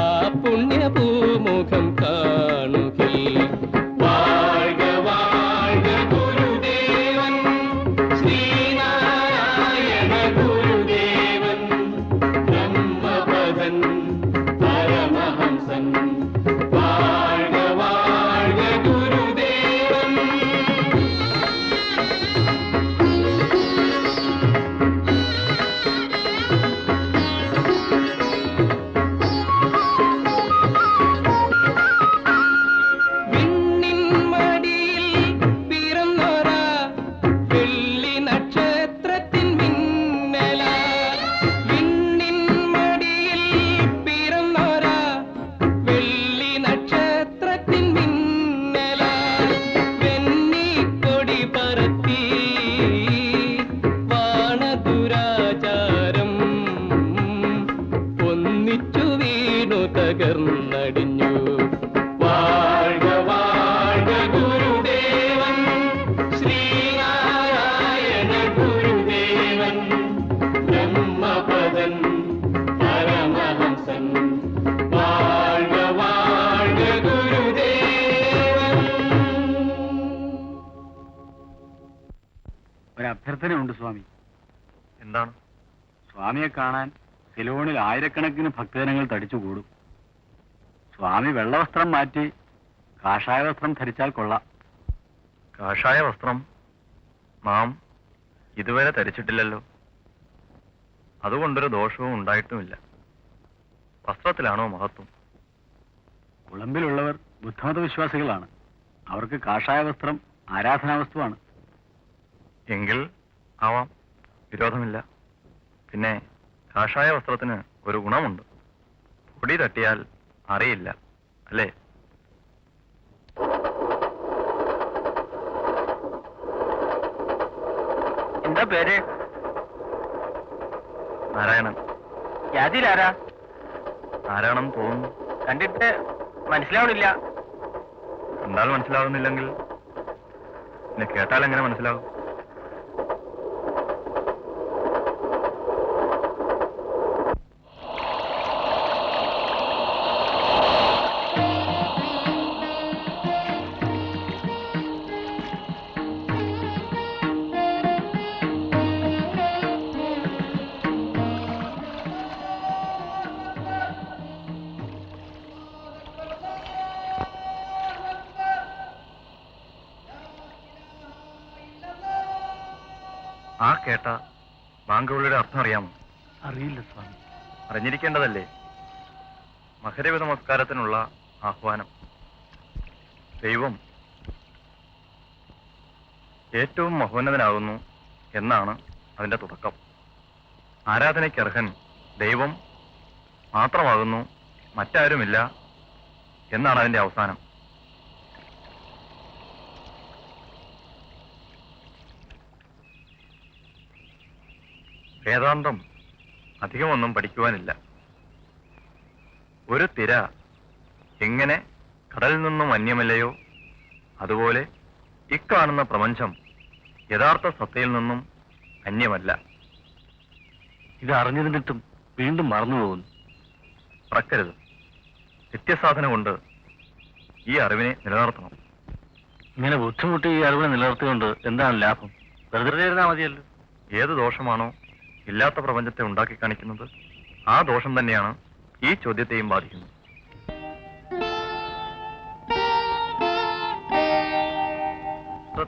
ആ പുണ്യഭൂമുഖം കാണുകിൽ. വാഴ്ക വാഴ്ക ഗുരുദേവൻ ശ്രീനാരായണ ഗുരുദേവൻ. ബ്രഹ്മപദൻ പരമഹംസൻ വാഴ്ക വാഴ്ക ഗുരുദേവൻ. വിണ്ണിൻ മടിയിൽ പിറന്നൊരാ വെള്ളി നക്ഷത്രത്തിൻ മിന്നല. വിണ്ണിൻ മടിയിൽ പിറന്നൊരാ വെള്ളി നക്ഷത്രത്തിൻ മിന്നല. വെണ്ണിക്കൊടി പറത്തി വാണദുരാചാരം ഒന്നിച്ചു വീണു തകർന്നടിഞ്ഞു. വാഴ്ക വാഴ്ക ഗുരുദേവൻ ശ്രീനാരായണ ഗുരുദേവൻ. ബ്രഹ്മപദൻ പരമഹംസൻ വാഴ്ക വാഴ്ക ഗുരുദേവൻ. ഒരഭ്യർത്ഥനയുണ്ട് സ്വാമി. എന്താണ്? സ്വാമിയെ കാണാൻ സിലോണിൽ ആയിരക്കണക്കിന് ഭക്തജനങ്ങൾ തടിച്ചുകൂടും. സ്വാമി വെള്ളവസ്ത്രം മാറ്റി കാഷായ വസ്ത്രം ധരിച്ചാൽ കൊള്ളാം. കാഷായ വസ്ത്രം നാം ഇതുവരെ ധരിച്ചിട്ടില്ലല്ലോ. അതുകൊണ്ടൊരു ദോഷവും ഉണ്ടായിട്ടുമില്ല. വസ്ത്രത്തിലാണോ മഹത്വം? കുളമ്പിലുള്ളവർ ബുദ്ധമത വിശ്വാസികളാണ്. അവർക്ക് കാഷായ വസ്ത്രം ആരാധനാവസ്തുവാണ്. എങ്കിൽ ആവാം, വിരോധമില്ല. പിന്നെ കാഷായ വസ്ത്രത്തിന് ഒരു ഗുണമുണ്ട്. പൊടി തട്ടിയാൽ അറിയില്ല, അല്ലേ? എന്താ പേര്? നാരായണൻ. യാതിരാരാ? ആരാണെന്ന് തോന്നുന്നു. കണ്ടിട്ട് മനസ്സിലാവണില്ല. കണ്ടാൽ മനസ്സിലാവുന്നില്ലെങ്കിൽ പിന്നെ കേട്ടാൽ എങ്ങനെ മനസ്സിലാവും? ആ കേട്ട ബാങ്കുകളുടെ അർത്ഥം അറിയാമോ? അറിയില്ല സ്വാമി. അറിഞ്ഞിരിക്കേണ്ടതല്ലേ? മകരവിധ നമസ്കാരത്തിനുള്ള ആഹ്വാനം. ദൈവം ഏറ്റവും മഹോന്നതനാകുന്നു എന്നാണ് അതിന്റെ തുടക്കം. ആരാധനയ്ക്ക് അർഹൻ ദൈവം മാത്രമാകുന്നു, മറ്റാരുമില്ല എന്നാണ് അതിന്റെ അവസാനം. വേദാന്തം അധികമൊന്നും പഠിക്കുവാനില്ല. ഒരു തിര എങ്ങനെ കടലിൽ നിന്നും അന്യമല്ലയോ, അതുപോലെ ഇക്കാണുന്ന പ്രപഞ്ചം യഥാർത്ഥ സത്തയിൽ നിന്നും അന്യമല്ല. ഇത് അറിഞ്ഞിരുന്നിട്ടും വീണ്ടും മറന്നു പോകുന്നു. മറക്കരുത്. നിത്യസാധന കൊണ്ട് ഈ അറിവിനെ നിലനിർത്തണം. ഇങ്ങനെ ബുദ്ധിമുട്ടി ഈ അറിവിനെ നിലനിർത്തിക്കൊണ്ട് എന്താണ് ലാഭം? വെറുതെ ഇരുന്നാൽ മതിയല്ലോ. ഏത് ദോഷമാണോ ഇല്ലാത്ത പ്രപഞ്ചത്തെ ഉണ്ടാക്കി കാണിക്കുന്നത്, ആ ദോഷം തന്നെയാണ് ഈ ചോദ്യത്തെയും ബാധിക്കുന്നത്.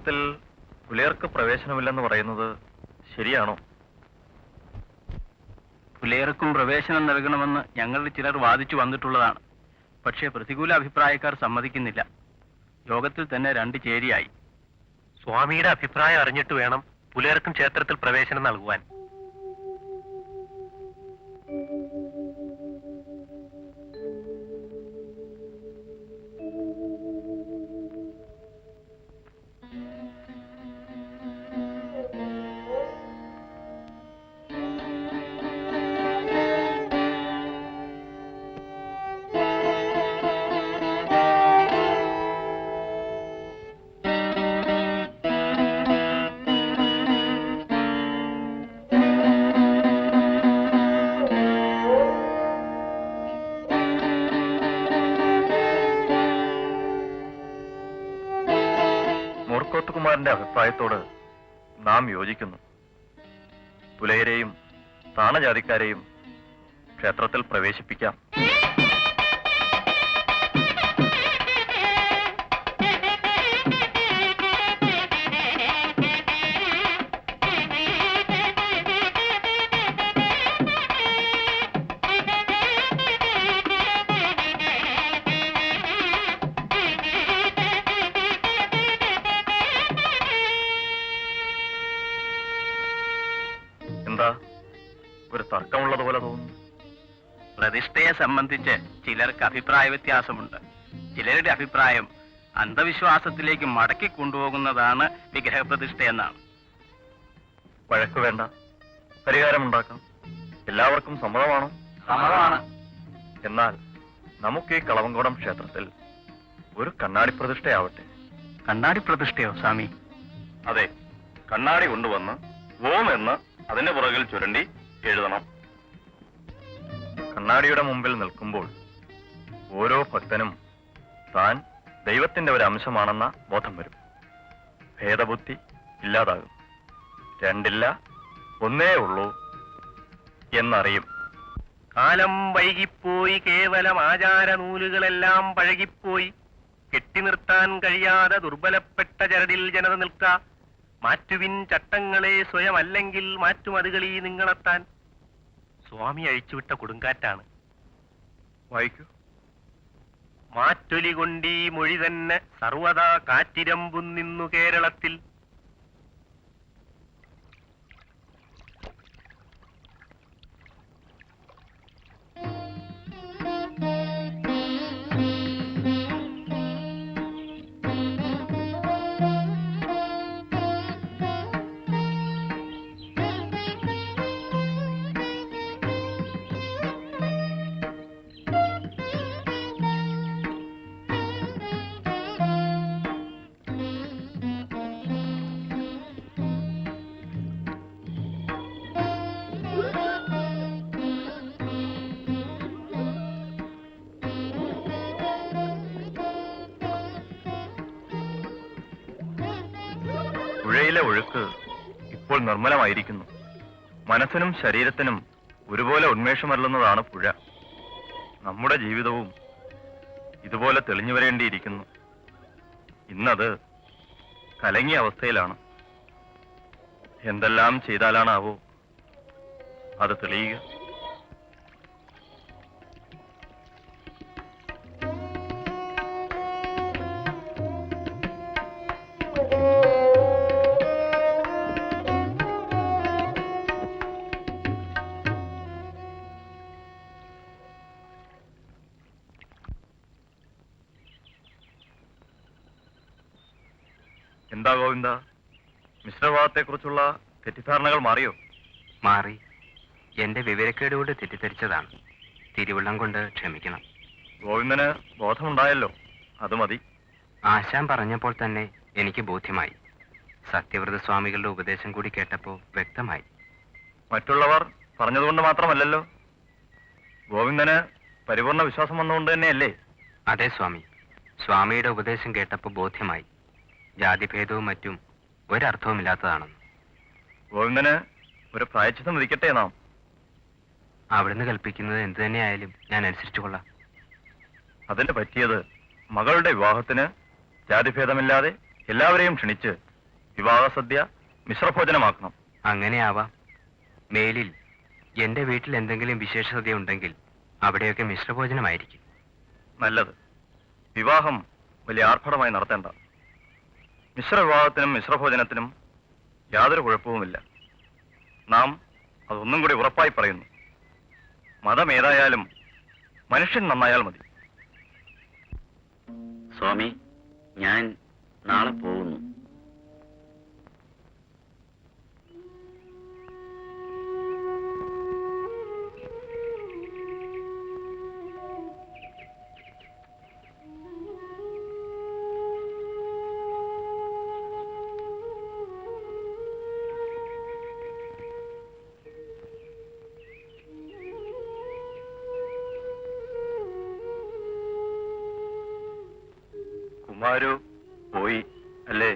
ത്തിൽ പുലയർക്ക് പ്രവേശനമില്ലെന്ന് പറയുന്നത് ശരിയാണോ? പുലയർക്കും പ്രവേശനം നൽകണമെന്ന് ഞങ്ങളിൽ ചിലർ വാദിച്ചു വന്നിട്ടുള്ളതാണ്. പക്ഷേ പ്രതികൂല അഭിപ്രായക്കാർ സമ്മതിക്കുന്നില്ല. യോഗത്തിൽ തന്നെ 2 ചേരിയായി. സ്വാമിയുടെ അഭിപ്രായം അറിഞ്ഞിട്ട് വേണം പുലയർക്കും ക്ഷേത്രത്തിൽ പ്രവേശനം നൽകുവാൻ. മൂർക്കോത്തുകുമാരന്റെ അഭിപ്രായത്തോട് നാം യോജിക്കുന്നു. പുലയരെയും താണജാതിക്കാരെയും ക്ഷേത്രത്തിൽ പ്രവേശിപ്പിക്കാം. എന്താ ഒരു തർക്കമുള്ളതുപോലെ തോന്നുന്നു? പ്രതിഷ്ഠയെ സംബന്ധിച്ച് ചിലർക്ക് അഭിപ്രായ വ്യത്യാസമുണ്ട്. ചിലരുടെ അഭിപ്രായം അന്ധവിശ്വാസത്തിലേക്ക് മടക്കി കൊണ്ടുപോകുന്നതാണ് വിഗ്രഹപ്രതിഷ്ഠ എന്നാണ്. വഴക്ക് വേണ്ട, പരിഹാരമുണ്ടാക്കാം. എല്ലാവർക്കും സമ്മതമാണോ? സമ്മതമാണ്. എന്നാൽ നമുക്ക് ഈ കളവങ്കോടം ക്ഷേത്രത്തിൽ ഒരു കണ്ണാടി പ്രതിഷ്ഠയാവട്ടെ. കണ്ണാടി പ്രതിഷ്ഠയോ സ്വാമി? അതെ, കണ്ണാടി കൊണ്ടുവന്ന് ഓം എന്ന് അതിന്റെ പുറകിൽ ചുരണ്ടി എഴുതണം. കണ്ണാടിയുടെ മുമ്പിൽ നിൽക്കുമ്പോൾ ഓരോ ഭക്തനും താൻ ദൈവത്തിന്റെ ഒരു അംശമാണെന്ന ബോധം വരും. ഭേദബുദ്ധി ഇല്ലാതാകും. 2 ഇല്ല 1 ഉള്ളൂ എന്നറിയും. കാലം വൈകിപ്പോയി, കേവലം ആചാര നൂലുകളെല്ലാം പഴകിപ്പോയി. കെട്ടി നിർത്താൻ കഴിയാതെ ദുർബലപ്പെട്ട ചരടിൽ ജനത നിൽക്ക. മാറ്റുവിൻ ചട്ടങ്ങളെ സ്വയം, അല്ലെങ്കിൽ മാറ്റുമതുകളീ നിങ്ങളെത്താൻ. സ്വാമി അഴിച്ചുവിട്ട കൊടുങ്കാറ്റാണ്. വായിക്കൂ. മാറ്റൊലി കൊണ്ടീ മൊഴി തന്നെ സർവദാ കാറ്റിരമ്പും നിന്നു കേരളത്തിൽ. പുഴയിലെ ഒഴുക്ക് ഇപ്പോൾ നിർമ്മലമായിരിക്കുന്നു. മനസ്സിനും ശരീരത്തിനും ഒരുപോലെ ഉന്മേഷമരുളുന്നതാണ് പുഴ. നമ്മുടെ ജീവിതവും ഇതുപോലെ തെളിഞ്ഞു വരേണ്ടിയിരിക്കുന്നു. ഇന്നത് കലങ്ങിയ അവസ്ഥയിലാണ്. എന്തെല്ലാം ചെയ്താലാണാവോ അത് തെളിയുക? എന്താ ഗോവിന്ദ, മിശ്രഭാവത്തെക്കുറിച്ചുള്ള തെറ്റിദ്ധാരണകൾ മാറിയോ? മാറി. എന്റെ വിവരക്കേട് കൊണ്ട് തെറ്റിദ്ധരിച്ചതാണ്. തിരുവുള്ളം കൊണ്ട് ക്ഷമിക്കണം. ഗോവിന്ദന് ബോധമുണ്ടായല്ലോ, അത് മതി. ആശാൻ പറഞ്ഞപ്പോൾ തന്നെ എനിക്ക് ബോധ്യമായി. സത്യവ്രത സ്വാമികളുടെ ഉപദേശം കൂടി കേട്ടപ്പോൾ വ്യക്തമായി. മറ്റുള്ളവർ പറഞ്ഞതുകൊണ്ട് മാത്രമല്ലല്ലോ, ഗോവിന്ദന് പരിപൂർണ വിശ്വാസം വന്നുകൊണ്ട് തന്നെയല്ലേ? അതെ സ്വാമി, സ്വാമിയുടെ ഉപദേശം കേട്ടപ്പോൾ ബോധ്യമായി. ജാതിഭേദവും മറ്റും ഒരർത്ഥവുമില്ലാത്തതാണെന്ന്. ഗോവിന്ദന് ഒരു പ്രായശ്ചിത്തം വിധിക്കട്ടെ നാം. അവിടുന്ന് കൽപ്പിക്കുന്നത് എന്തു തന്നെയായാലും ഞാൻ അനുസരിച്ചു കൊള്ളാം. അതിന് പറ്റിയത് മകളുടെ വിവാഹത്തിന് ജാതിഭേദമില്ലാതെ എല്ലാവരെയും ക്ഷണിച്ച് വിവാഹസദ്യ മിശ്രഭോജനമാക്കണം. അങ്ങനെയാവാം. മേലിൽ എന്റെ വീട്ടിൽ എന്തെങ്കിലും വിശേഷ സദ്യ ഉണ്ടെങ്കിൽ അവിടെയൊക്കെ മിശ്രഭോജനമായിരിക്കും. നല്ലത്. വിവാഹം വലിയ ആർഭാടമായി നടത്തേണ്ട. മിശ്രവിവാഹത്തിനും മിശ്രഭോജനത്തിനും യാതൊരു കുഴപ്പവുമില്ല. നാം അതൊന്നും കൂടി ഉറപ്പായി പറയുന്നു. മതം ഏതായാലും മനുഷ്യൻ നന്നായാൽ മതി. സ്വാമി, ഞാൻ നാളെ പോകുന്നു. കുമാരു പോയി അല്ലേ?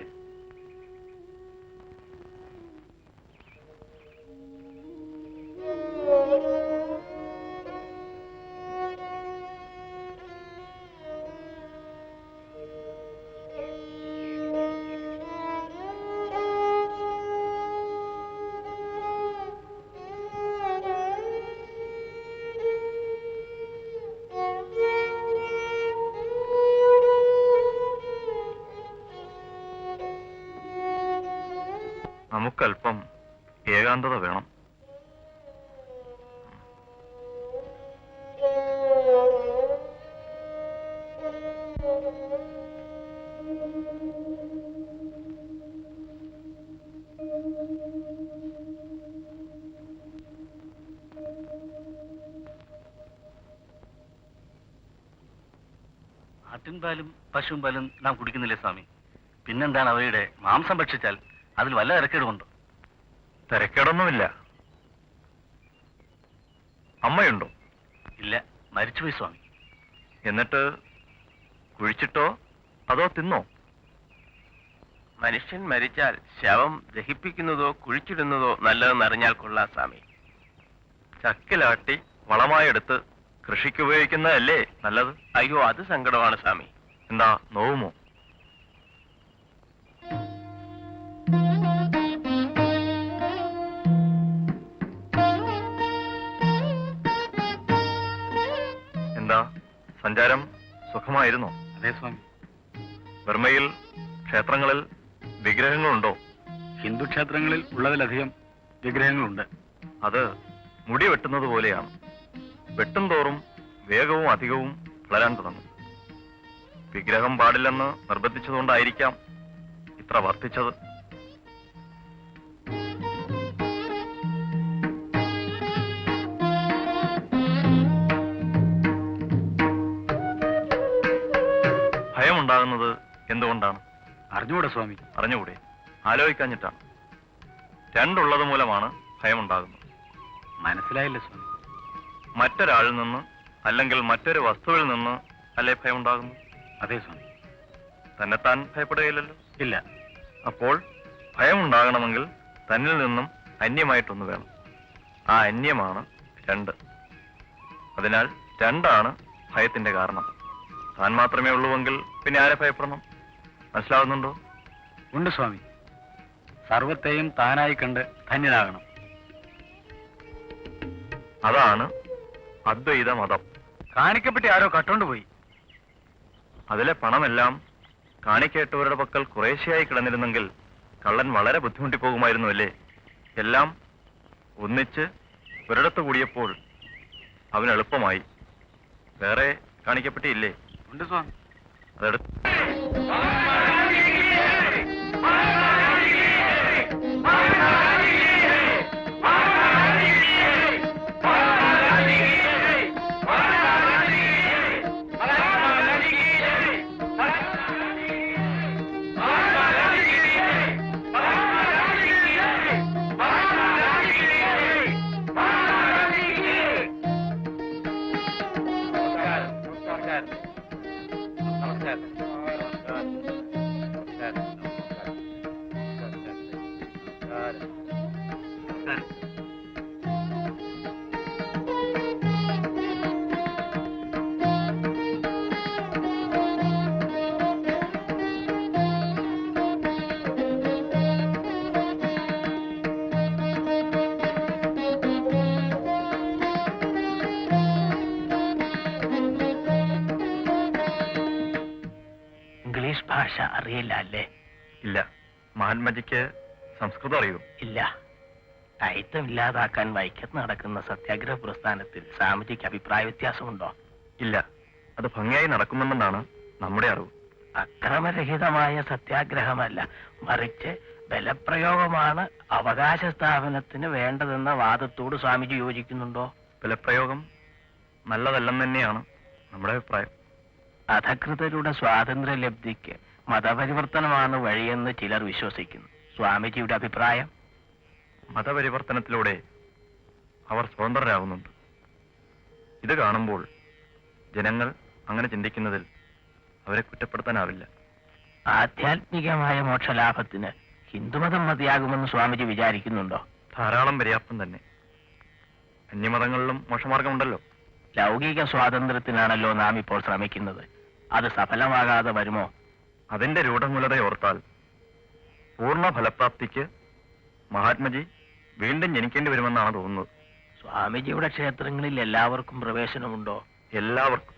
നമുക്കല്പം ഏകാന്തത വേണം. ആട്ടിൻപാലും പശുവും പാലും നാം കുടിക്കുന്നില്ലേ സ്വാമി? പിന്നെന്താണ് അവയുടെ മാംസം ഭക്ഷിച്ചാൽ അതിൽ വല്ല തിരക്കേടുമുണ്ടോ? തിരക്കേടൊന്നുമില്ല. അമ്മയുണ്ടോ? ഇല്ല, മരിച്ചുപോയി സ്വാമി. എന്നിട്ട് കുഴിച്ചിട്ടോ അതോ തിന്നോ? മനുഷ്യൻ മരിച്ചാൽ ശവം ദഹിപ്പിക്കുന്നതോ കുഴിച്ചിടുന്നതോ നല്ലതെന്നറിഞ്ഞാൽ കൊള്ളാം സ്വാമി. ചക്കിലാട്ടി വളമായെടുത്ത് കൃഷിക്ക് ഉപയോഗിക്കുന്നതല്ലേ നല്ലത്? അയ്യോ, അത് സങ്കടമാണ് സ്വാമി. എന്താ, നോവുമോ? എന്താ, സഞ്ചാരം സുഖമായിരുന്നോ? അതെ സ്വാമി. ബർമയിൽ ക്ഷേത്രങ്ങളിൽ വിഗ്രഹങ്ങളുണ്ടോ? ഹിന്ദു ക്ഷേത്രങ്ങളിൽ ഉള്ളതിലധികം വിഗ്രഹങ്ങളുണ്ട്. അത് മുടി വെട്ടുന്നത് പോലെയാണ്. വെട്ടും തോറും വേഗവും അധികവും വളരാൻ തുടങ്ങും. വിഗ്രഹം പാടില്ലെന്ന് നിർബന്ധിച്ചതുകൊണ്ടായിരിക്കാം ഇത്ര വർദ്ധിച്ചത്. ഭയമുണ്ടാകുന്നത് എന്തുകൊണ്ടാണ്? അറിഞ്ഞുകൂടെ സ്വാമി? അറിഞ്ഞുകൂടെ? ആലോചിക്കാഞ്ഞിട്ടാണ്. രണ്ടുള്ളത് മൂലമാണ് ഭയമുണ്ടാകുന്നത്. മനസ്സിലായില്ല സ്വാമി. മറ്റൊരാളിൽ നിന്ന് അല്ലെങ്കിൽ മറ്റൊരു വസ്തുവിൽ നിന്ന് അല്ലേ ഭയമുണ്ടാകുന്നു? അതെ സ്വാമി. തന്നെത്താൻ ഭയപ്പെടുകയില്ലല്ലോ. ഇല്ല. അപ്പോൾ ഭയമുണ്ടാകണമെങ്കിൽ തന്നിൽ നിന്നും അന്യമായിട്ടൊന്ന് വേണം. ആ അന്യമാണ് രണ്ട്. അതിനാൽ രണ്ടാണ് ഭയത്തിന്റെ കാരണം. താൻ മാത്രമേ ഉള്ളുവെങ്കിൽ പിന്നെ ആരെ ഭയപ്പെടണം? മനസ്സിലാവുന്നുണ്ടോ? ഉണ്ട് സ്വാമി. സർവത്തെയും താനായി കണ്ട് ധന്യനാകണം. അതാണ് അദ്വൈത മതം. കാണിക്കപ്പെട്ടി ആരോ കട്ടോണ്ടുപോയി. അതിലെ പണമെല്ലാം കാണിക്കേട്ടവരുടെ പക്കൽ കുറേശ്ശെയായി കിടന്നിരുന്നെങ്കിൽ കള്ളൻ വളരെ ബുദ്ധിമുട്ടിപ്പോകുമായിരുന്നു അല്ലേ? എല്ലാം ഒന്നിച്ച് ഒരിടത്ത് കൂടിയപ്പോൾ അവന് എളുപ്പമായി. വേറെ കാണിക്കപ്പെട്ടിയില്ലേ? ഉണ്ട് സ്വാമി. അതെടുത്ത് ഇംഗ്ലീഷ് ഭാഷ അറിയില്ല അല്ലേ? ഇല്ല. മഹാത്മജിക്ക് സംസ്കൃതം അറിയൂ? ഇല്ല. അയിത്തം ഇല്ലാതാക്കാൻ വൈക്കത്ത് നടക്കുന്ന സത്യാഗ്രഹ പ്രസ്ഥാനത്തിൽ സ്വാമിജിക്ക് അഭിപ്രായ വ്യത്യാസമുണ്ടോ? ഇല്ല. അത് ഭംഗിയായി നടക്കുമെന്നാണ് നമ്മുടെ അറിവ്. അക്രമരഹിതമായ സത്യാഗ്രഹമല്ല, മറിച്ച് ബലപ്രയോഗമാണ് അവകാശ സ്ഥാപനത്തിന് വേണ്ടതെന്ന വാദത്തോട് സ്വാമിജി യോജിക്കുന്നുണ്ടോ? ബലപ്രയോഗം നല്ലതല്ലെന്ന് തന്നെയാണ് നമ്മുടെ അഭിപ്രായം. അധകൃതരുടെ സ്വാതന്ത്ര്യ ലബ്ധിക്ക് മതപരിവർത്തനമാണ് വഴിയെന്ന് ചിലർ വിശ്വസിക്കുന്നു. സ്വാമിജിയുടെ അഭിപ്രായം? മതപരിവർത്തനത്തിലൂടെ അവർ സ്വതന്ത്രരാകുന്നുണ്ട്. ഇത് കാണുമ്പോൾ ജനങ്ങൾ അങ്ങനെ ചിന്തിക്കുന്നതിൽ അവരെ കുറ്റപ്പെടുത്താനാവില്ല. ആധ്യാത്മികമായ മോക്ഷലാഭത്തിന് ഹിന്ദുമതം മതിയാകുമെന്ന് സ്വാമിജി വിചാരിക്കുന്നുണ്ടോ? ധാരാളം പര്യാപ്തം തന്നെ. അന്യമതങ്ങളിലും മോശമാർഗമുണ്ടല്ലോ. ലൗകിക സ്വാതന്ത്ര്യത്തിനാണല്ലോ നാം ഇപ്പോൾ ശ്രമിക്കുന്നത്. അത് സഫലമാകാതെ വരുമോ? അതിന്റെ രൂഢമൂലതയോർത്താൽ പൂർണ്ണ ഫലപ്രാപ്തിക്ക് മഹാത്മജി വീണ്ടും ജനിക്കേണ്ടി വരുമെന്നാണ് തോന്നുന്നത്. സ്വാമിജിയുടെ ക്ഷേത്രങ്ങളിൽ എല്ലാവർക്കും പ്രവേശനമുണ്ടോ? എല്ലാവർക്കും.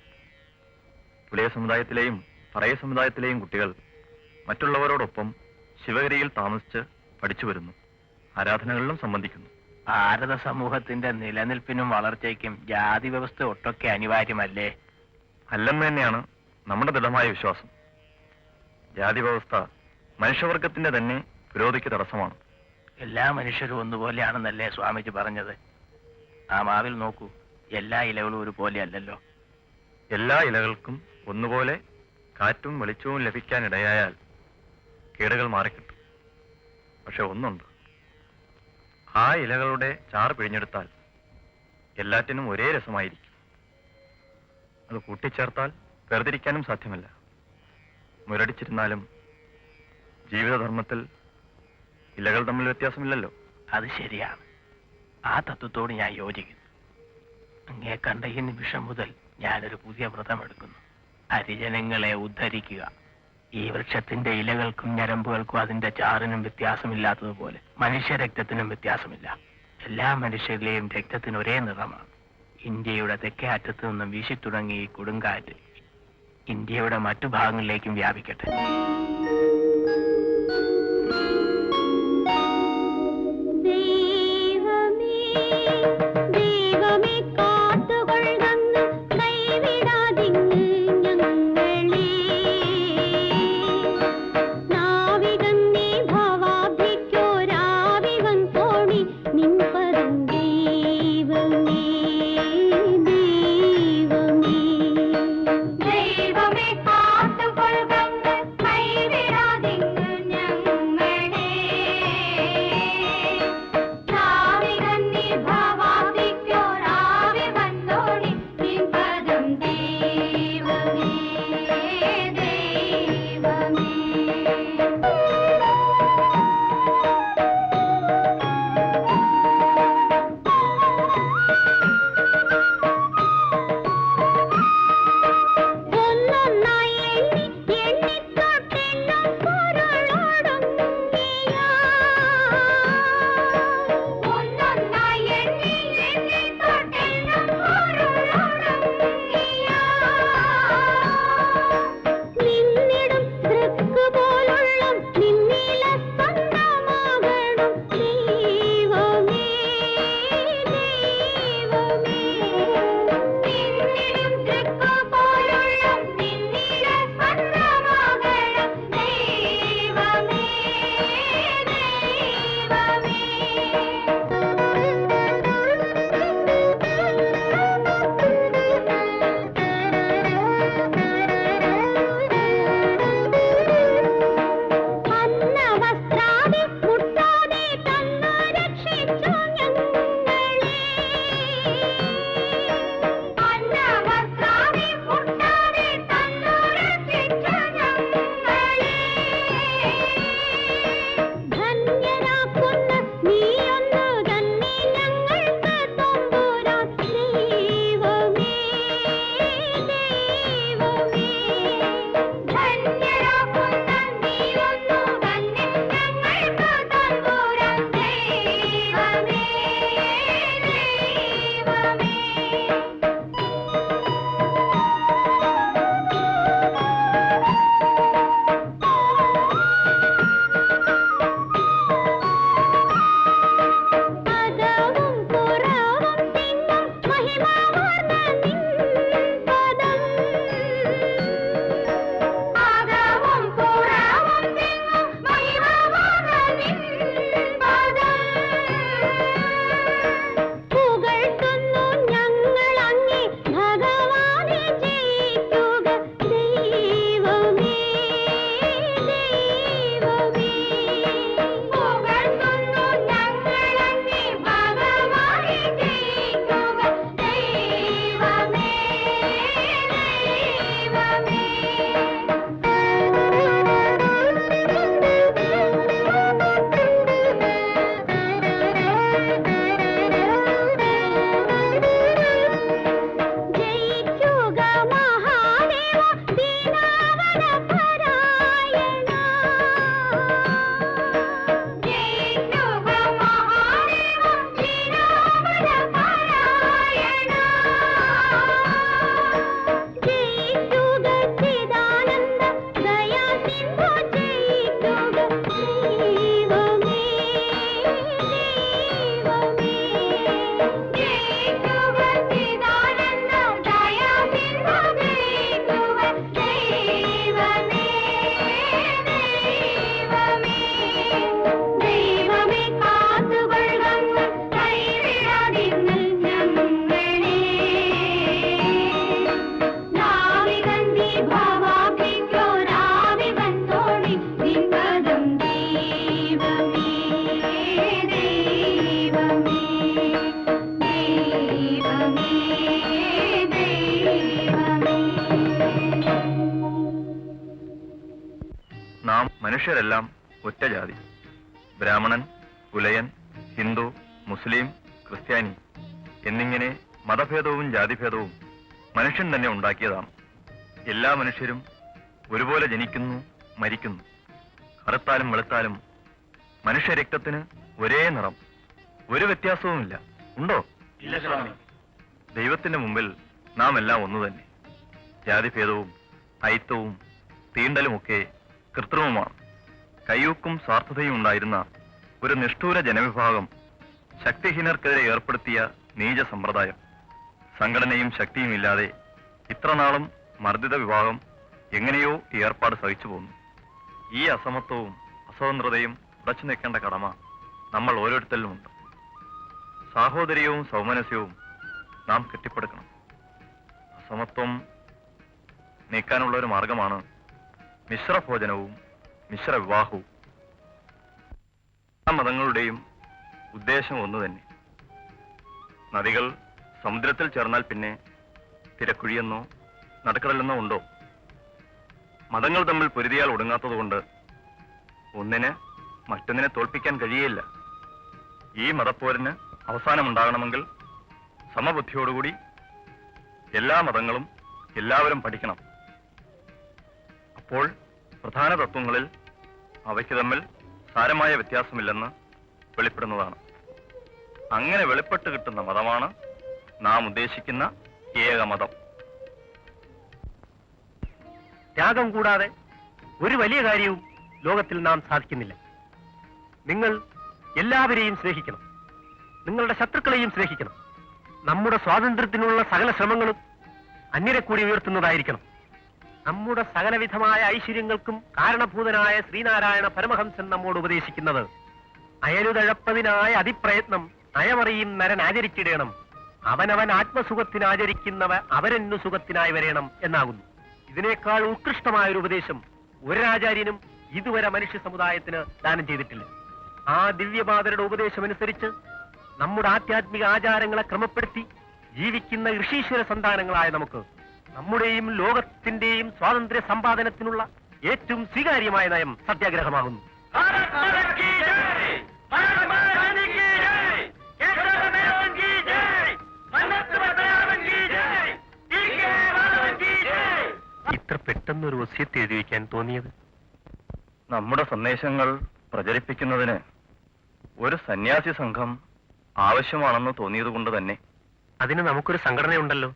പുലയ സമുദായത്തിലെയും പറയ സമുദായത്തിലെയും കുട്ടികൾ മറ്റുള്ളവരോടൊപ്പം ശിവഗിരിയിൽ താമസിച്ച് പഠിച്ചു വരുന്നു. ആരാധനകളിലും സംബന്ധിക്കുന്നു. ഭാരത സമൂഹത്തിന്റെ നിലനിൽപ്പിനും വളർച്ചയ്ക്കും ജാതി വ്യവസ്ഥ ഒട്ടൊക്കെ അനിവാര്യമല്ലേ? അല്ലെന്ന് തന്നെയാണ് നമ്മുടെ ദൃഢമായ വിശ്വാസം. ജാതി വ്യവസ്ഥ മനുഷ്യവർഗത്തിന്റെ തന്നെ പുരോഗതിക്ക് തടസ്സമാണ്. എല്ലാ മനുഷ്യരും ഒന്നുപോലെയാണെന്നല്ലേ സ്വാമിജി പറഞ്ഞത്? ആ മാവിൽ നോക്കൂ, എല്ലാ ഇലകളും ഒരുപോലെ അല്ലല്ലോ. എല്ലാ ഇലകൾക്കും ഒന്നുപോലെ കാറ്റും വെളിച്ചവും ലഭിക്കാനിടയായാൽ കേടുകൾ മാറിക്കിട്ടും. പക്ഷെ ഒന്നുണ്ട്, ആ ഇലകളുടെ ചാറ് പിഴിഞ്ഞെടുത്താൽ എല്ലാറ്റിനും ഒരേ രസമായിരിക്കും. അത് കൂട്ടിച്ചേർത്താൽ വേർതിരിക്കാനും സാധ്യമല്ല. മുരടിച്ചിരുന്നാലും ജീവിതധർമ്മത്തിൽ ഇലകൾ തമ്മിൽ വ്യത്യാസമില്ലല്ലോ. അത് ശരിയാണ്. ആ തത്വത്തോട് ഞാൻ യോജിക്കുന്നു. അങ്ങേ കണ്ട ഈ നിമിഷം മുതൽ ഞാനൊരു പുതിയ വ്രതമെടുക്കുന്നു. ഹരിജനങ്ങളെ ഉദ്ധരിക്കുക. ഈ വൃക്ഷത്തിന്റെ ഇലകൾക്കും ഞരമ്പുകൾക്കും അതിന്റെ ചാറിനും വ്യത്യാസമില്ലാത്തതുപോലെ മനുഷ്യരക്തത്തിനും വ്യത്യാസമില്ല. എല്ലാ മനുഷ്യരിലെയും രക്തത്തിന് ഒരേ നിറമാണ്. ഇന്ത്യയുടെ തെക്കേ അറ്റത്തു നിന്നും വീശിത്തുടങ്ങി ഈ കൊടുങ്കാറ്റ് ഇന്ത്യയുടെ മറ്റു ഭാഗങ്ങളിലേക്കും വ്യാപിക്കട്ടെ. ഭാവാ നാം മനുഷ്യരെല്ലാം ഒറ്റ ജാതി. ബ്രാഹ്മണൻ, പുലയൻ, ഹിന്ദു, മുസ്ലിം, ക്രിസ്ത്യാനി എന്നിങ്ങനെ മതഭേദവും ജാതിഭേദവും മനുഷ്യൻ തന്നെ ഉണ്ടാക്കിയതാണ്. എല്ലാ മനുഷ്യരും ഒരുപോലെ ജനിക്കുന്നു, മരിക്കുന്നു. കറുത്താലും വെളുത്താലും മനുഷ്യരക്തത്തിന് ഒരേ നിറം, ഒരു വ്യത്യാസവുമില്ല. ഉണ്ടോ? ഇല്ല സ്വാമി. ദൈവത്തിന്റെ മുമ്പിൽ നാം എല്ലാം ഒന്നു തന്നെ. ജാതിഭേദവും അയിത്തവും തീണ്ടലുമൊക്കെ കൃത്രിമമാണ്. കയ്യൂക്കും സ്വാർത്ഥതയും ഉണ്ടായിരുന്ന ഒരു നിഷ്ഠൂര ജനവിഭാഗം ശക്തിഹീനർക്കെതിരെ ഏർപ്പെടുത്തിയ നീച സമ്പ്രദായം. സംഘടനയും ശക്തിയും ഇല്ലാതെ ഇത്രനാളും മർദ്ദിത വിഭാഗം എങ്ങനെയോ ഈ ഏർപ്പാട് സഹിച്ചു പോന്നു. ഈ അസമത്വവും അസ്വതന്ത്രതയും ഉടച്ചു നിൽക്കേണ്ട കടമ നമ്മൾ ഓരോരുത്തരിലുമുണ്ട്. സാഹോദര്യവും സൗമനസ്യവും നാം കെട്ടിപ്പടുക്കണം. അസമത്വം നീക്കാനുള്ള ഒരു മാർഗമാണ് മിശ്രഭോജനവും മിശ്രവിവാഹവും. എല്ലാ മതങ്ങളുടെയും ഉദ്ദേശം ഒന്നു തന്നെ. നദികൾ സമുദ്രത്തിൽ ചേർന്നാൽ പിന്നെ തിരക്കുഴിയെന്നോ നടുക്കടലെന്നോ ഉണ്ടോ? മതങ്ങൾ തമ്മിൽ പൊരുതിയാൽ ഒടുങ്ങാത്തതുകൊണ്ട് ഒന്നിന് മറ്റൊന്നിനെ തോൽപ്പിക്കാൻ കഴിയുകയില്ല. ഈ മതപ്പോരിന് അവസാനമുണ്ടാകണമെങ്കിൽ സമബുദ്ധിയോടുകൂടി എല്ലാ മതങ്ങളും എല്ലാവരും പഠിക്കണം. അപ്പോൾ പ്രധാന തത്വങ്ങളിൽ അവയ്ക്ക് തമ്മിൽ സാരമായ വ്യത്യാസമില്ലെന്ന് വെളിപ്പെടുന്നതാണ്. അങ്ങനെ വെളിപ്പെട്ട് കിട്ടുന്ന മതമാണ് നാം ഉദ്ദേശിക്കുന്ന ഏകമതം. ത്യാഗം കൂടാതെ ഒരു വലിയ കാര്യവും ലോകത്തിൽ നാം സാധിക്കുന്നില്ല. നിങ്ങൾ എല്ലാവരെയും സ്നേഹിക്കണം, നിങ്ങളുടെ ശത്രുക്കളെയും സ്നേഹിക്കണം. നമ്മുടെ സ്വാതന്ത്ര്യത്തിനുള്ള സകല ശ്രമങ്ങളും അന്യരെ കൂടി ഉയർത്തുന്നതായിരിക്കണം. നമ്മുടെ സകലവിധമായ ഐശ്വര്യങ്ങൾക്കും കാരണഭൂതനായ ശ്രീനാരായണ പരമഹംസൻ നമ്മോട് ഉപദേശിക്കുന്നത് അയലുതഴപ്പതിനായ അതിപ്രയത്നം അയമറിയും നരൻ ആചരിച്ചിടേണം, അവനവൻ ആത്മസുഖത്തിനാചരിക്കുന്നവ അവരെന്നു സുഖത്തിനായി വരേണം എന്നാകുന്നു. ഇതിനേക്കാൾ ഉത്കൃഷ്ടമായ ഒരു ഉപദേശം ഒരാചാര്യനും ഇതുവരെ മനുഷ്യ സമുദായത്തിന് ദാനം ചെയ്തിട്ടില്ല. ആ ദിവ്യപാതരുടെ ഉപദേശമനുസരിച്ച് നമ്മുടെ ആധ്യാത്മിക ആചാരങ്ങളെ ക്രമപ്പെടുത്തി ജീവിക്കുന്ന ഋഷീശ്വര സന്താനങ്ങളായ നമുക്ക് നമ്മുടെയും ലോകത്തിന്റെയും സ്വാതന്ത്ര്യ സമ്പാദനത്തിനുള്ള ഏറ്റവും സ്വീകാര്യമായ നയം സത്യാഗ്രഹമാകുന്നു. ഇത്ര പെട്ടെന്നൊരു വസ്യത്ത് എഴുതി വയ്ക്കാൻ തോന്നിയത്? നമ്മുടെ സന്ദേശങ്ങൾ പ്രചരിപ്പിക്കുന്നതിന് ഒരു സന്യാസി സംഘം ആവശ്യമാണെന്ന് തോന്നിയതുകൊണ്ട് തന്നെ. അതിന് നമുക്കൊരു സംഘടനയുണ്ടല്ലോ,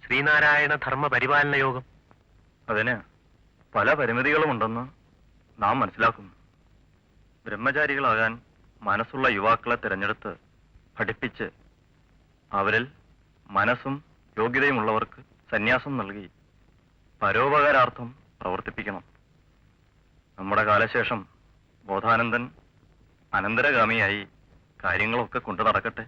ശ്രീനാരായണ ധർമ്മ പരിപാലന യോഗം. അതിന് പല പരിമിതികളുമുണ്ടെന്ന് നാം മനസ്സിലാക്കുന്നു. ബ്രഹ്മചാരികളാകാൻ മനസ്സുള്ള യുവാക്കളെ തിരഞ്ഞെടുത്ത് പഠിപ്പിച്ച് അവരിൽ മനസ്സും യോഗ്യതയുമുള്ളവർക്ക് സന്യാസം നൽകി പരോപകാരാർത്ഥം പ്രവർത്തിപ്പിക്കണം. നമ്മുടെ കാലശേഷം ബോധാനന്ദൻ അനന്തരഗാമിയായി കാര്യങ്ങളൊക്കെ കൊണ്ടു നടക്കട്ടെ.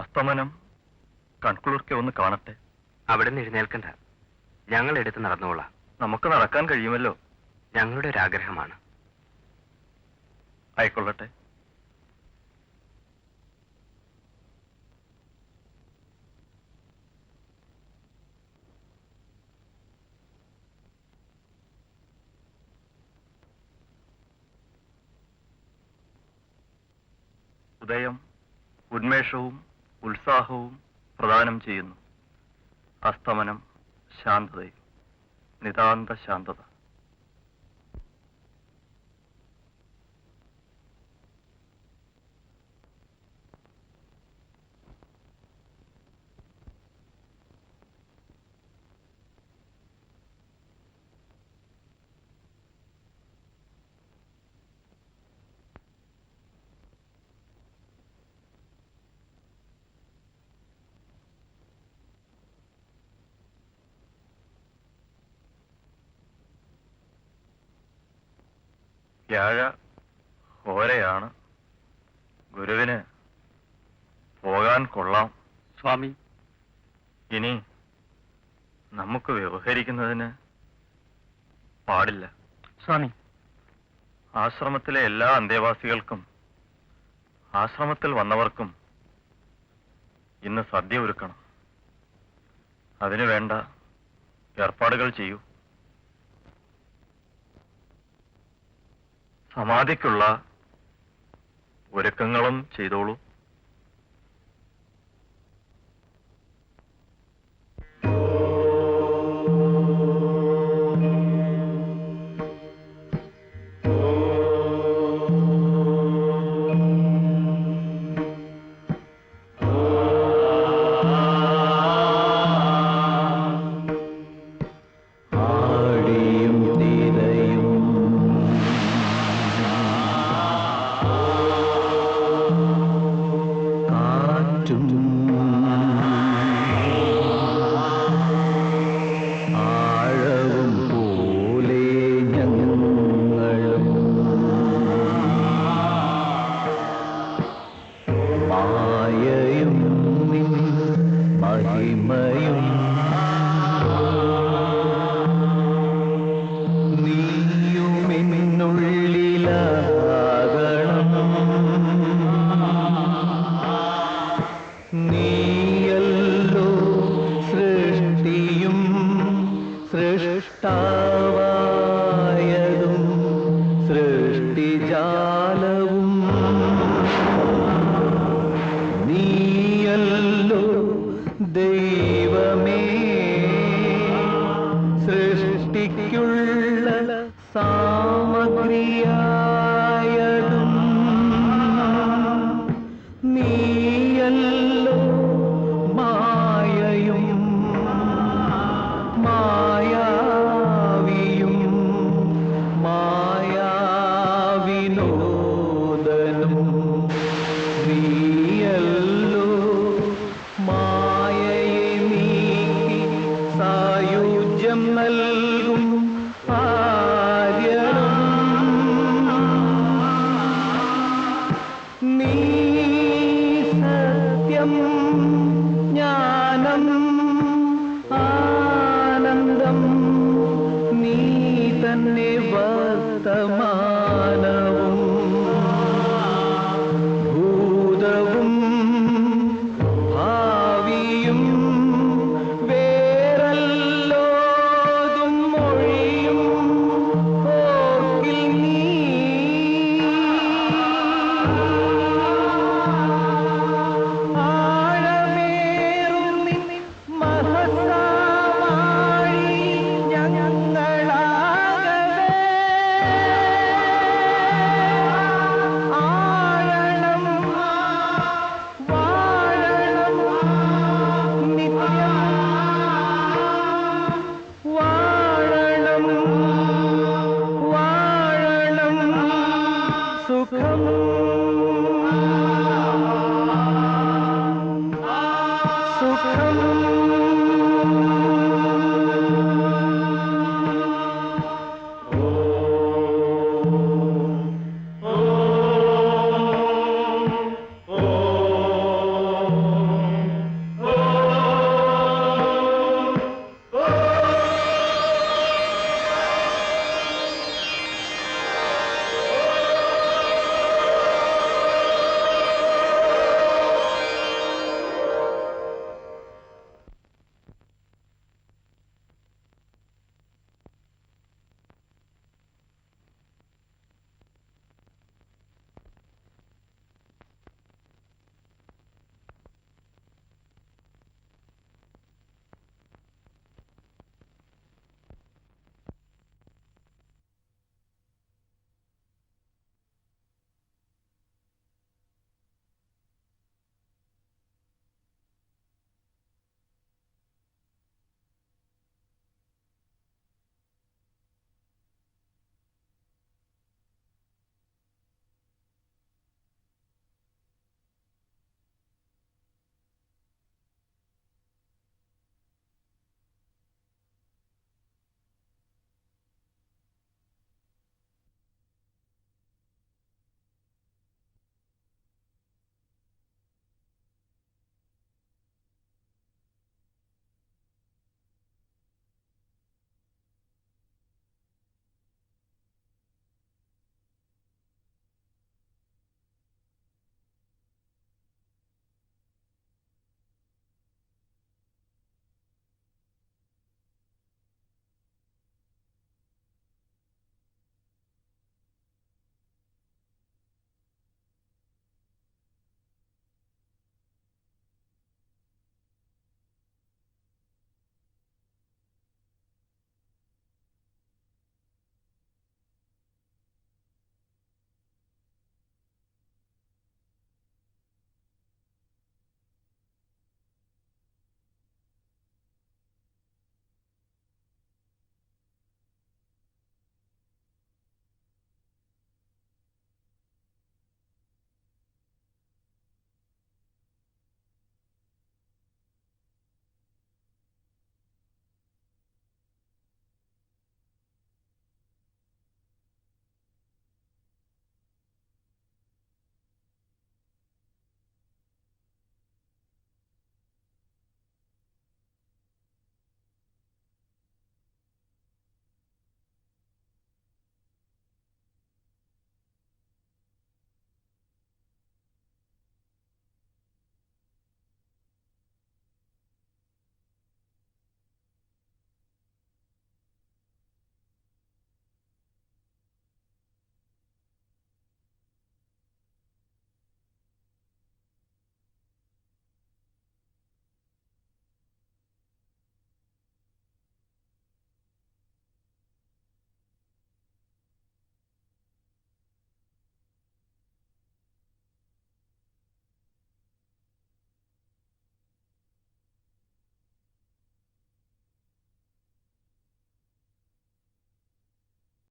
അസ്തമനം കൺകുളിർക്കെ ഒന്ന് കാണട്ടെ. അവിടെ നിന്ന് എഴുന്നേൽക്കണ്ട, ഞങ്ങൾ എടുത്ത് നടന്നുകൊള്ളാം. നമുക്ക് നടക്കാൻ കഴിയുമല്ലോ. ഞങ്ങളുടെ ഒരു ആഗ്രഹമാണ്. ആയിക്കൊള്ളട്ടെ. ഉദയം ഉന്മേഷവും ഉത്സാഹവും പ്രദാനം ചെയ്യുന്നു. അസ്തമനം ശാന്തതയും, നിതാന്ത ശാന്തത. വ്യാഴ ഹോരയാണ്. ഗുരുവിന് പോകാൻ കൊള്ളാം. സ്വാമി, ഇനി നമുക്ക് വ്യവഹരിക്കുന്നതിന് പാടില്ല. സ്വാമി, ആശ്രമത്തിലെ എല്ലാ അന്തേവാസികൾക്കും ആശ്രമത്തിൽ വന്നവർക്കും ഇന്ന് സദ്യ ഒരുക്കണം. അതിനു വേണ്ട ഏർപ്പാടുകൾ ചെയ്യൂ. സമാധിക്കുള്ള ഒരുക്കങ്ങളും ചെയ്തോളൂ. തന്നെ വർത്തമാ